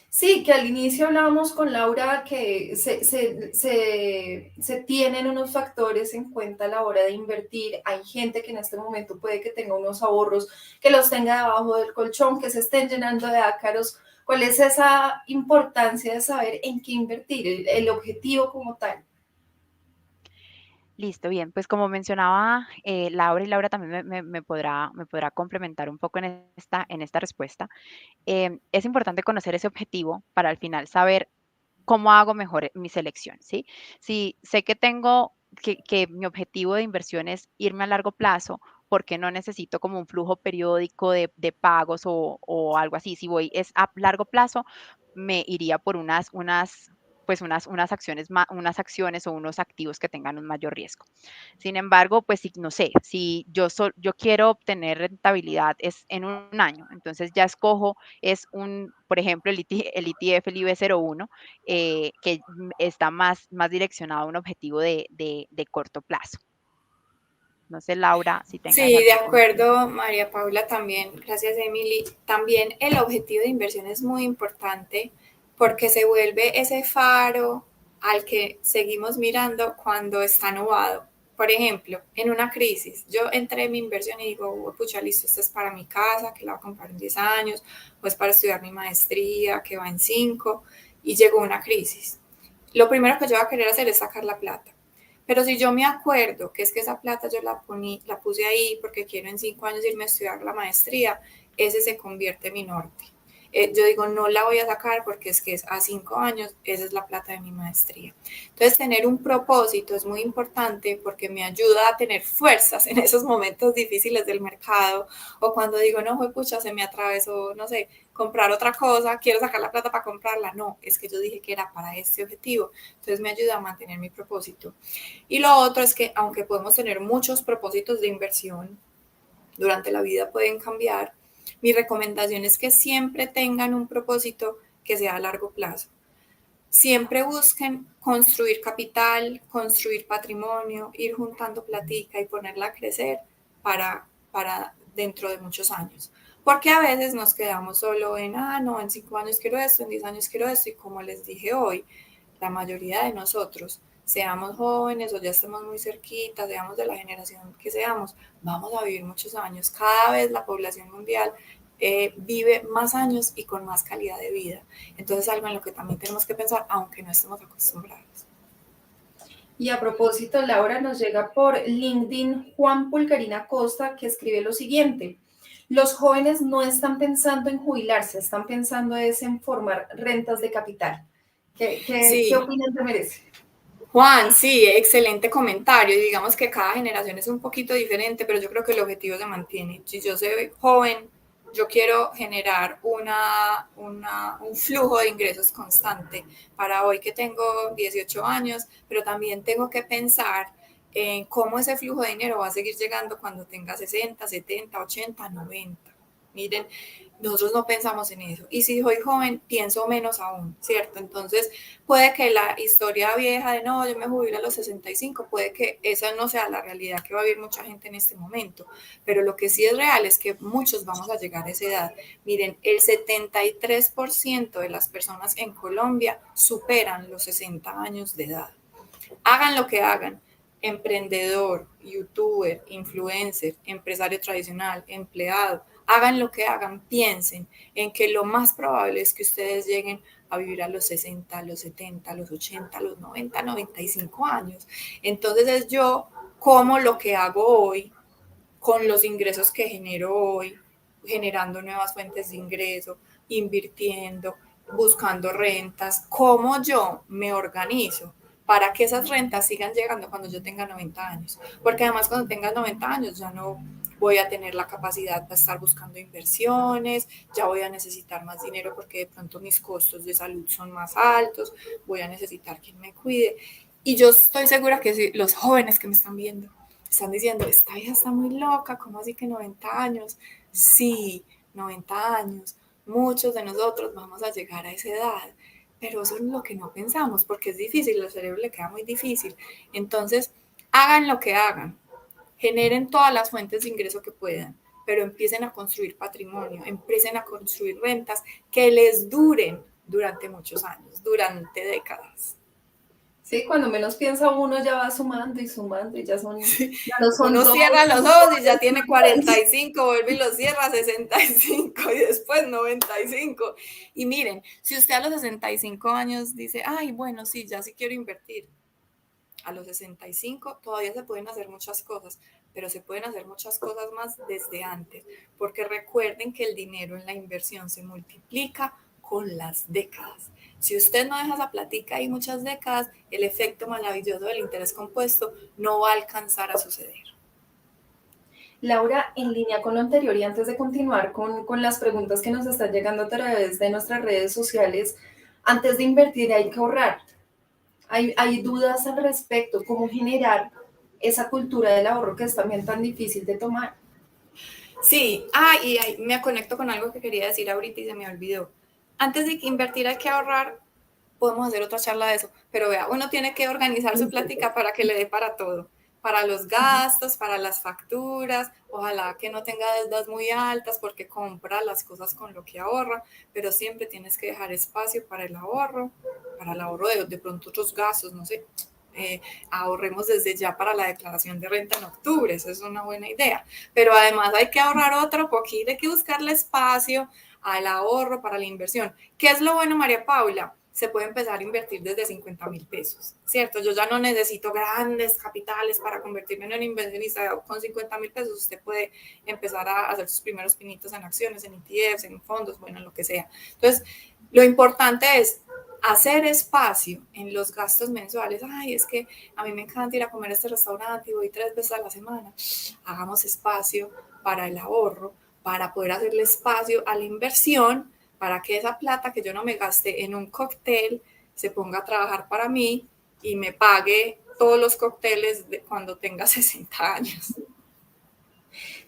Speaker 2: Sí, que al inicio hablábamos con Laura que se tienen unos factores en cuenta a la hora de invertir. Hay gente que en este momento puede que tenga unos ahorros, que los tenga debajo del colchón, que se estén llenando de ácaros. ¿Cuál es esa importancia de saber en qué invertir, el objetivo como tal?
Speaker 4: Listo, bien. Pues como mencionaba Laura, y Laura también me podrá complementar un poco en esta respuesta. Es importante conocer ese objetivo para al final saber cómo hago mejor mi selección, ¿sí? Si sé que que mi objetivo de inversión es irme a largo plazo, porque no necesito como un flujo periódico de pagos o algo así. Si voy es a largo plazo, me iría por unas acciones, unas acciones o unos activos que tengan un mayor riesgo. Sin embargo, pues si, no sé, si yo quiero obtener rentabilidad es en un año, entonces ya escojo, por ejemplo, el ETF, el IB01, que está más direccionado a un objetivo de corto plazo. No sé, Laura, si tengas
Speaker 3: Sí, de
Speaker 4: algún comentario.
Speaker 3: acuerdo, María Paula, también, gracias Emily. También el objetivo de inversión es muy importante porque se vuelve ese faro al que seguimos mirando cuando está nublado. Por ejemplo, en una crisis, yo entré en mi inversión y digo, oh, pucha, listo, esto es para mi casa, que la voy a comprar en 10 años, o es para estudiar mi maestría, que va en 5, y llegó una crisis. Lo primero que yo voy a querer hacer es sacar la plata. Pero si yo me acuerdo que es que esa plata yo la puse ahí porque quiero en 5 años irme a estudiar la maestría, ese se convierte en mi norte. Yo digo, no la voy a sacar porque es que es a 5 años, esa es la plata de mi maestría. Entonces, tener un propósito es muy importante porque me ayuda a tener fuerzas en esos momentos difíciles del mercado o cuando digo, no, pucha, se me atravesó, no sé, comprar otra cosa, quiero sacar la plata para comprarla. No, es que yo dije que era para este objetivo. Entonces, me ayuda a mantener mi propósito. Y lo otro es que aunque podemos tener muchos propósitos de inversión, durante la vida pueden cambiar, mi recomendación es que siempre tengan un propósito que sea a largo plazo. Siempre busquen construir capital, construir patrimonio, ir juntando platica y ponerla a crecer para dentro de muchos años. Porque a veces nos quedamos solo en, no, en 5 años quiero esto, en 10 años quiero esto, y como les dije hoy, la mayoría de nosotros, seamos jóvenes o ya estemos muy cerquita, seamos de la generación que seamos, vamos a vivir muchos años. Cada vez la población mundial vive más años y con más calidad de vida. Entonces, algo en lo que también tenemos que pensar, aunque no estemos acostumbrados.
Speaker 2: Y a propósito, Laura, nos llega por LinkedIn Juan Pulcarina Costa, que escribe lo siguiente: los jóvenes no están pensando en jubilarse, están pensando es en formar rentas de capital. ¿Qué
Speaker 3: Sí,
Speaker 2: opinión te merece?
Speaker 3: Juan, sí, excelente comentario. Y digamos que cada generación es un poquito diferente, pero yo creo que el objetivo se mantiene. Si yo soy joven, yo quiero generar un flujo de ingresos constante para hoy que tengo 18 años, pero también tengo que pensar en cómo ese flujo de dinero va a seguir llegando cuando tenga 60, 70, 80, 90. Miren, nosotros no pensamos en eso. Y si soy joven, pienso menos aún, ¿cierto? Entonces, puede que la historia vieja de no, yo me jubilo a los 65, puede que esa no sea la realidad que va a vivir mucha gente en este momento. Pero lo que sí es real es que muchos vamos a llegar a esa edad. Miren, el 73% de las personas en Colombia superan los 60 años de edad. Hagan lo que hagan, emprendedor, youtuber, influencer, empresario tradicional, empleado, hagan lo que hagan, piensen en que lo más probable es que ustedes lleguen a vivir a los 60, a los 70, a los 80, a los 90, 95 años. Entonces es yo como lo que hago hoy, con los ingresos que genero hoy, generando nuevas fuentes de ingreso, invirtiendo, buscando rentas, cómo yo me organizo para que esas rentas sigan llegando cuando yo tenga 90 años. Porque además cuando tengas 90 años ya no voy a tener la capacidad para estar buscando inversiones, ya voy a necesitar más dinero porque de pronto mis costos de salud son más altos, voy a necesitar quien me cuide. Y yo estoy segura que si los jóvenes que me están viendo están diciendo, esta vieja está muy loca, ¿cómo así que 90 años? Sí, 90 años. Muchos de nosotros vamos a llegar a esa edad, pero eso es lo que no pensamos, porque es difícil, al cerebro le queda muy difícil. Entonces, hagan lo que hagan, generen todas las fuentes de ingreso que puedan, pero empiecen a construir patrimonio, empiecen a construir rentas que les duren durante muchos años, durante décadas.
Speaker 2: Sí, cuando menos piensa uno ya va sumando y ya son, ya no son
Speaker 3: Uno
Speaker 2: dos.
Speaker 3: cierra los ojos y ya tiene 45, vuelve y los cierra a 65 y después 95. Y miren, si usted a los 65 años dice, ay, bueno, sí, ya sí quiero invertir, a los 65 todavía se pueden hacer muchas cosas, pero se pueden hacer muchas cosas más desde antes, porque recuerden que el dinero en la inversión se multiplica con las décadas. Si usted no deja esa platica ahí muchas décadas, el efecto maravilloso del interés compuesto no va a alcanzar a suceder.
Speaker 2: Laura, en línea con lo anterior y antes de continuar con las preguntas que nos están llegando a través de nuestras redes sociales, antes de invertir hay que ahorrar. Hay dudas al respecto, cómo generar esa cultura del ahorro que es también tan difícil de tomar.
Speaker 3: Sí, y ahí me conecto con algo que quería decir ahorita y se me olvidó. Antes de invertir hay que ahorrar, podemos hacer otra charla de eso, pero vea, uno tiene que organizar su plática para que le dé para todo, para los gastos, para las facturas, ojalá que no tenga deudas muy altas porque compra las cosas con lo que ahorra, pero siempre tienes que dejar espacio para el ahorro de pronto otros gastos, no sé. Ahorremos desde ya para la declaración de renta en octubre, eso es una buena idea, pero además hay que ahorrar otro poquito, hay que buscarle espacio al ahorro para la inversión. ¿Qué es lo bueno, María Paula? Se puede empezar a invertir desde 50,000 pesos, ¿cierto? Yo ya no necesito grandes capitales para convertirme en un inversionista. Con 50,000 pesos usted puede empezar a hacer sus primeros pinitos en acciones, en ETFs, en fondos, bueno, en lo que sea. Entonces, lo importante es hacer espacio en los gastos mensuales. Ay, es que a mí me encanta ir a comer a este restaurante y voy 3 veces a la semana. Hagamos espacio para el ahorro, para poder hacerle espacio a la inversión, para que esa plata que yo no me gaste en un cóctel se ponga a trabajar para mí y me pague todos los cócteles de cuando tenga 60 años.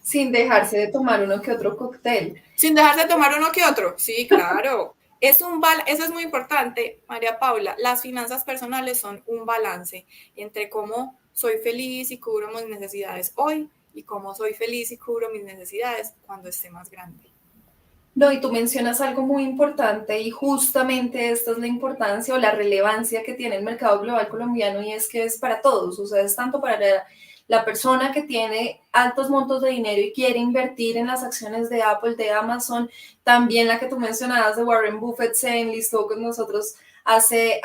Speaker 2: Sin dejarse de tomar uno que otro cóctel.
Speaker 3: Sin dejarse tomar uno que otro, sí, claro. Eso es muy importante, María Paula. Las finanzas personales son un balance entre cómo soy feliz y cubro mis necesidades hoy y cómo soy feliz y cubro mis necesidades cuando esté más grande.
Speaker 2: No, y tú mencionas algo muy importante y justamente esta es la importancia o la relevancia que tiene el mercado global colombiano y es que es para todos, o sea, es tanto para la persona que tiene altos montos de dinero y quiere invertir en las acciones de Apple, de Amazon, también la que tú mencionabas de Warren Buffett se enlistó con nosotros hace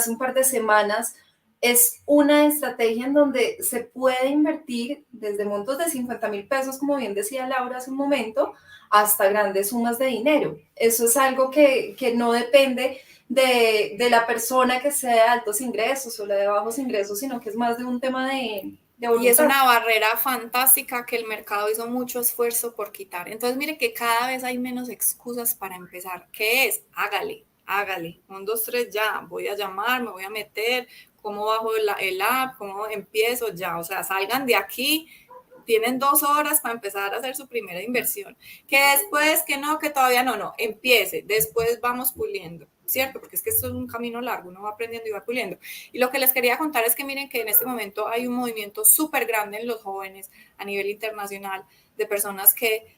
Speaker 2: un par de semanas. Es una estrategia en donde se puede invertir desde montos de 50,000 pesos, como bien decía Laura hace un momento, hasta grandes sumas de dinero. Eso es algo que no depende de la persona que sea de altos ingresos o la de bajos ingresos, sino que es más de un tema de voluntad.
Speaker 3: Y es una barrera fantástica que el mercado hizo mucho esfuerzo por quitar. Entonces, mire que cada vez hay menos excusas para empezar. ¿Qué es? Hágale, hágale. 1, 2, 3, ya. Voy a llamar, me voy a meter. ¿Cómo bajo el app? ¿Cómo empiezo? Ya. O sea, salgan de aquí. Tienen 2 horas para empezar a hacer su primera inversión. Que después, que no, que todavía no. Empiece. Después vamos puliendo. ¿Cierto? Porque es que esto es un camino largo, uno va aprendiendo y va puliendo. Y lo que les quería contar es que miren que en este momento hay un movimiento súper grande en los jóvenes a nivel internacional de personas que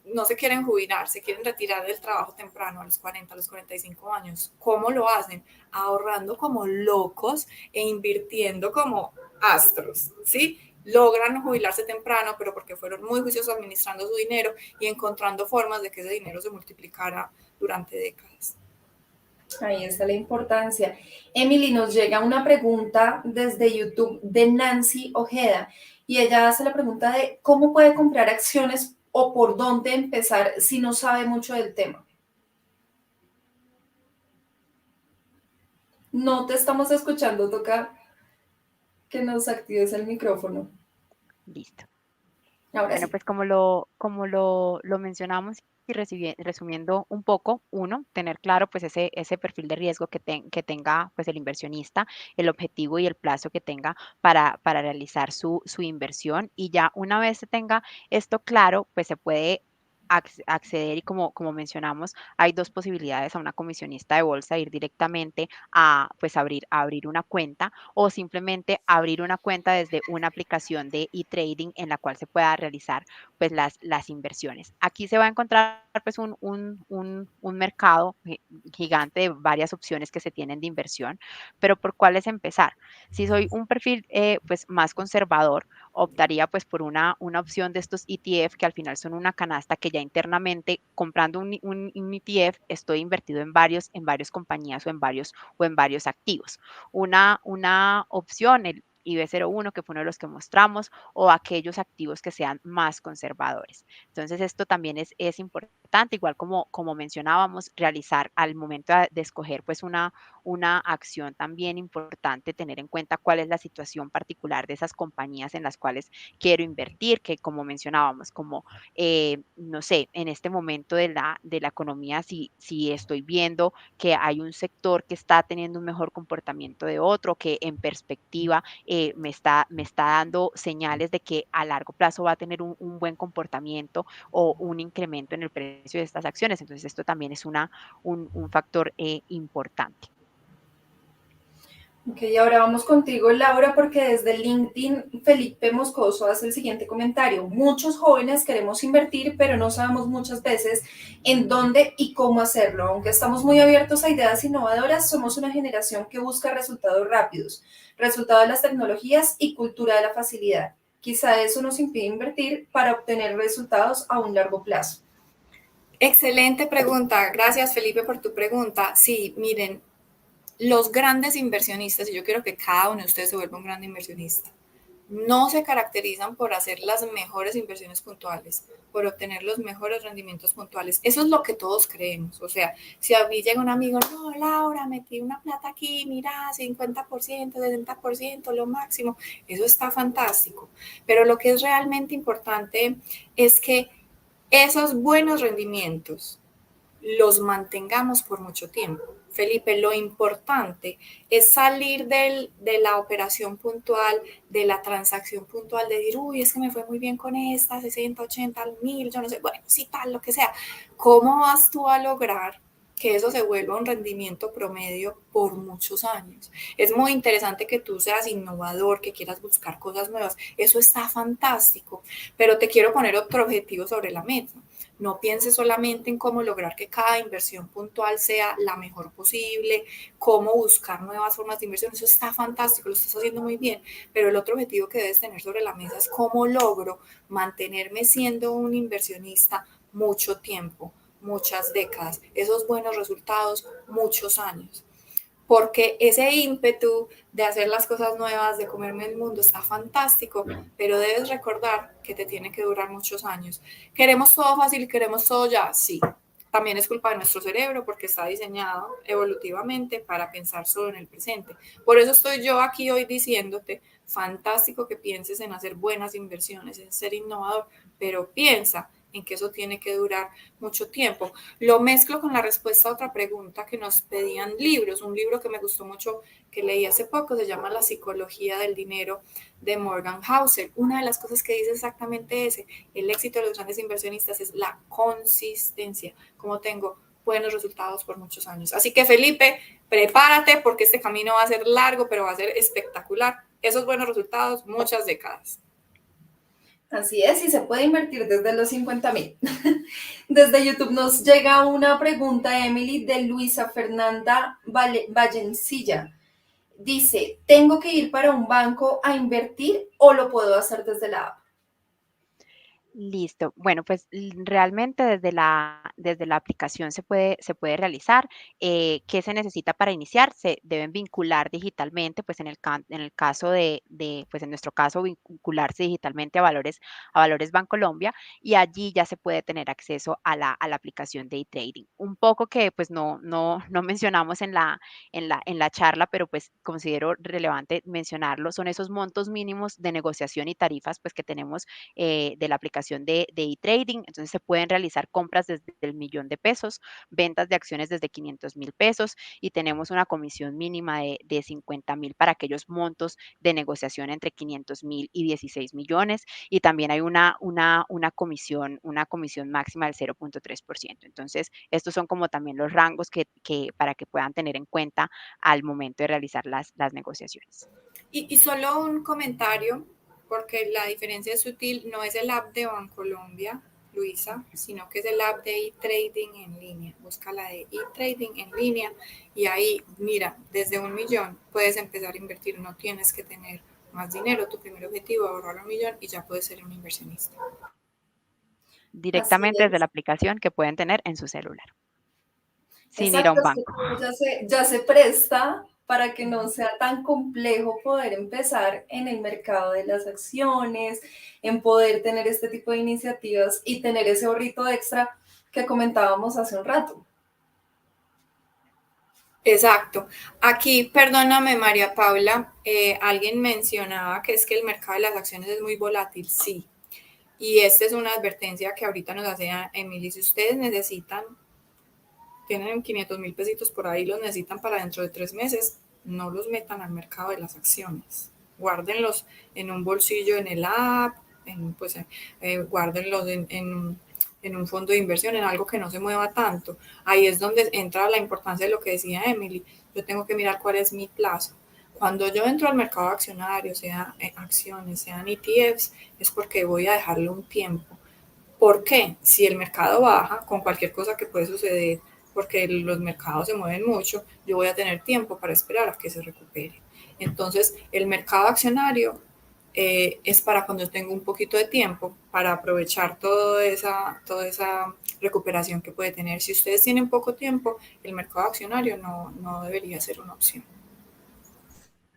Speaker 3: no se quieren jubilar, se quieren retirar del trabajo temprano a los 40, a los 45 años. ¿Cómo lo hacen? Ahorrando como locos e invirtiendo como astros, ¿sí? Logran jubilarse temprano, pero porque fueron muy juiciosos administrando su dinero y encontrando formas de que ese dinero se multiplicara durante décadas.
Speaker 2: Ahí está la importancia. Emily, nos llega una pregunta desde YouTube de Nancy Ojeda y ella hace la pregunta de cómo puede comprar acciones o por dónde empezar si no sabe mucho del tema. No te estamos escuchando, toca que nos actives el micrófono.
Speaker 4: Listo.
Speaker 2: Ahora
Speaker 4: Bueno,
Speaker 2: sí.
Speaker 4: pues como lo mencionamos y resumiendo un poco, uno, tener claro pues ese perfil de riesgo que tenga pues el inversionista, el objetivo y el plazo que tenga para realizar su inversión. Y ya una vez se tenga esto claro, pues se puede acceder y como mencionamos, hay dos posibilidades a una comisionista de bolsa, ir directamente a pues abrir una cuenta o simplemente abrir una cuenta desde una aplicación de e-trading en la cual se pueda realizar pues las inversiones. Aquí se va a encontrar pues un mercado gigante de varias opciones que se tienen de inversión, pero ¿por cuáles empezar? Si soy un perfil pues más conservador, optaría pues por una opción de estos ETF que al final son una canasta que ya internamente comprando un ETF estoy invertido en varios compañías o en varios activos. Una opción, el IB01, que fue uno de los que mostramos, o aquellos activos que sean más conservadores. Entonces, esto también es importante, igual como mencionábamos, realizar al momento de escoger pues una acción también importante, tener en cuenta cuál es la situación particular de esas compañías en las cuales quiero invertir, que como mencionábamos, como, no sé, en este momento de la economía, si estoy viendo que hay un sector que está teniendo un mejor comportamiento de otro, que en perspectiva me está dando señales de que a largo plazo va a tener un buen comportamiento o un incremento en el precio de estas acciones. Entonces, esto también es un factor importante.
Speaker 2: Ok, ahora vamos contigo, Laura, porque desde LinkedIn Felipe Moscoso hace el siguiente comentario. Muchos jóvenes queremos invertir, pero no sabemos muchas veces en dónde y cómo hacerlo. Aunque estamos muy abiertos a ideas innovadoras, somos una generación que busca resultados rápidos, resultados de las tecnologías y cultura de la facilidad. Quizá eso nos impide invertir para obtener resultados a un largo plazo.
Speaker 3: Excelente pregunta. Gracias, Felipe, por tu pregunta. Sí, miren, los grandes inversionistas, y yo quiero que cada uno de ustedes se vuelva un gran inversionista, no se caracterizan por hacer las mejores inversiones puntuales, por obtener los mejores rendimientos puntuales. Eso es lo que todos creemos. O sea, si a mí llega un amigo, no, Laura, metí una plata aquí, mira, 50%, 60%, lo máximo, eso está fantástico. Pero lo que es realmente importante es que esos buenos rendimientos los mantengamos por mucho tiempo. Felipe, lo importante es salir de la operación puntual, de la transacción puntual, de decir, uy, es que me fue muy bien con esta, 60, 80, 1000, yo no sé, bueno, sí, tal, lo que sea. ¿Cómo vas tú a lograr que eso se vuelva un rendimiento promedio por muchos años? Es muy interesante que tú seas innovador, que quieras buscar cosas nuevas. Eso está fantástico, pero te quiero poner otro objetivo sobre la mesa. No pienses solamente en cómo lograr que cada inversión puntual sea la mejor posible, cómo buscar nuevas formas de inversión. Eso está fantástico, lo estás haciendo muy bien. Pero el otro objetivo que debes tener sobre la mesa es cómo logro mantenerme siendo un inversionista mucho tiempo, muchas décadas, esos buenos resultados, muchos años, porque ese ímpetu de hacer las cosas nuevas, de comerme el mundo, está fantástico, pero debes recordar que te tiene que durar muchos años. ¿Queremos todo fácil, queremos todo ya? Sí. También es culpa de nuestro cerebro porque está diseñado evolutivamente para pensar solo en el presente. Por eso estoy yo aquí hoy diciéndote, fantástico que pienses en hacer buenas inversiones, en ser innovador, pero piensa en que eso tiene que durar mucho tiempo. Lo mezclo con la respuesta a otra pregunta que nos pedían libros. Un libro que me gustó mucho, que leí hace poco, se llama La psicología del dinero de Morgan Housel. Una de las cosas que dice exactamente ese, el éxito de los grandes inversionistas es la consistencia, como tengo buenos resultados por muchos años. Así que Felipe, prepárate porque este camino va a ser largo, pero va a ser espectacular. Esos buenos resultados, muchas décadas.
Speaker 2: Así es, y se puede invertir desde los 50.000. Desde YouTube nos llega una pregunta, Emily, de Luisa Fernanda Vallencilla. Dice, ¿tengo que ir para un banco a invertir o lo puedo hacer desde la app?
Speaker 4: Listo. Bueno, pues realmente desde la aplicación se puede realizar. ¿Qué se necesita para iniciar? Se deben vincular digitalmente, pues en el caso pues en nuestro caso, vincularse digitalmente a Valores Bancolombia, y allí ya se puede tener acceso a la aplicación de e-trading. Un poco que pues no mencionamos en la charla, pero pues considero relevante mencionarlo, son esos montos mínimos de negociación y tarifas pues que tenemos de la aplicación de e-trading. Entonces se pueden realizar compras desde el 1.000.000 de pesos, ventas de acciones desde 500.000 pesos, y tenemos una comisión mínima de 50.000 para aquellos montos de negociación entre 500.000 y 16 millones. Y también hay una comisión máxima del 0.3%. Entonces, estos son como también los rangos para que puedan tener en cuenta al momento de realizar las negociaciones.
Speaker 3: Y solo un comentario, porque la diferencia es sutil, no es el app de Bancolombia, Luisa, sino que es el app de e-trading en línea. Busca la de e-trading en línea y ahí, mira, desde 1 millón puedes empezar a invertir, no tienes que tener más dinero. Tu primer objetivo es ahorrar 1 millón y ya puedes ser un inversionista.
Speaker 2: Así
Speaker 4: Directamente desde
Speaker 2: es.
Speaker 4: la aplicación que pueden tener en su celular, sin ir a
Speaker 2: Exacto,
Speaker 4: un
Speaker 2: es que
Speaker 4: banco.
Speaker 2: ya se presta para que no sea tan complejo poder empezar en el mercado de las acciones, en poder tener este tipo de iniciativas y tener ese ahorrito extra que comentábamos hace un rato.
Speaker 3: Exacto. Aquí, perdóname, María Paula, alguien mencionaba que es que el mercado de las acciones es muy volátil. Sí. Y esta es una advertencia que ahorita nos hace Emily. Si ustedes necesitan, tienen 500.000 pesitos por ahí, los necesitan para dentro de 3 meses, no los metan al mercado de las acciones. Guárdenlos en un bolsillo en el app, guárdenlos en un fondo de inversión, en algo que no se mueva tanto. Ahí es donde entra la importancia de lo que decía Emily. Yo tengo que mirar cuál es mi plazo. Cuando yo entro al mercado accionario, sea acciones, sean ETFs, es porque voy a dejarle un tiempo. ¿Por qué? Si el mercado baja, con cualquier cosa que puede suceder, porque los mercados se mueven mucho, yo voy a tener tiempo para esperar a que se recupere. Entonces, el mercado accionario es para cuando tengo un poquito de tiempo para aprovechar toda esa recuperación que puede tener. Si ustedes tienen poco tiempo, el mercado accionario no debería ser una opción.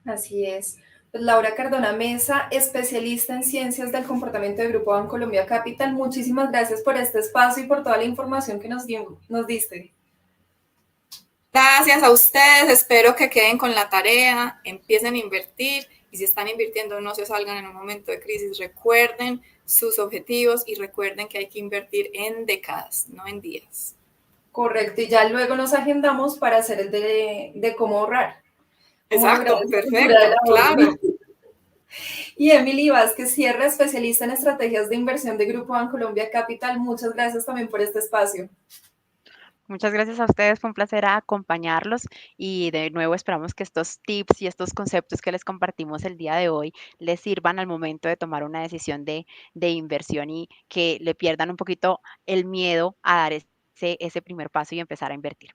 Speaker 2: Así es. Pues Laura Cardona Mesa, especialista en ciencias del comportamiento de Grupo Bancolombia Capital, muchísimas gracias por este espacio y por toda la información que nos diste.
Speaker 3: Gracias a ustedes, espero que queden con la tarea, empiecen a invertir y si están invirtiendo no se salgan en un momento de crisis, recuerden sus objetivos y recuerden que hay que invertir en décadas, no en días.
Speaker 2: Correcto, y ya luego nos agendamos para hacer el de cómo ahorrar. Cómo lograr
Speaker 3: Exacto,
Speaker 2: esa cultura del
Speaker 3: perfecto,
Speaker 2: ahorro.
Speaker 3: claro.
Speaker 2: Y Emily Vázquez Sierra, especialista en estrategias de inversión de Grupo Bancolombia Capital, muchas gracias también por este espacio.
Speaker 4: Muchas gracias a ustedes, fue un placer acompañarlos, y de nuevo esperamos que estos tips y estos conceptos que les compartimos el día de hoy les sirvan al momento de tomar una decisión de inversión, y que le pierdan un poquito el miedo a dar ese primer paso y empezar a invertir.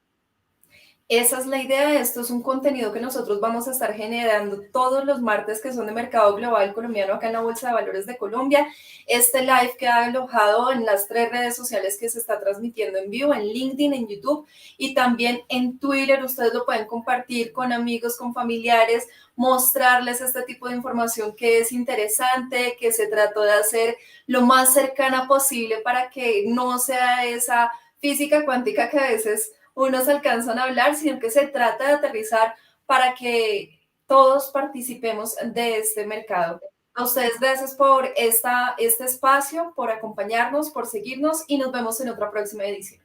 Speaker 2: Esa es la idea. Esto es un contenido que nosotros vamos a estar generando todos los martes, que son de Mercado Global Colombiano acá en la Bolsa de Valores de Colombia. Este live queda alojado en las 3 redes sociales que se está transmitiendo en vivo, en LinkedIn, en YouTube y también en Twitter. Ustedes lo pueden compartir con amigos, con familiares, mostrarles este tipo de información que es interesante, que se trató de hacer lo más cercana posible para que no sea esa física cuántica que a veces unos alcanzan a hablar, sino que se trata de aterrizar para que todos participemos de este mercado. A ustedes gracias por este espacio, por acompañarnos, por seguirnos y nos vemos en otra próxima edición.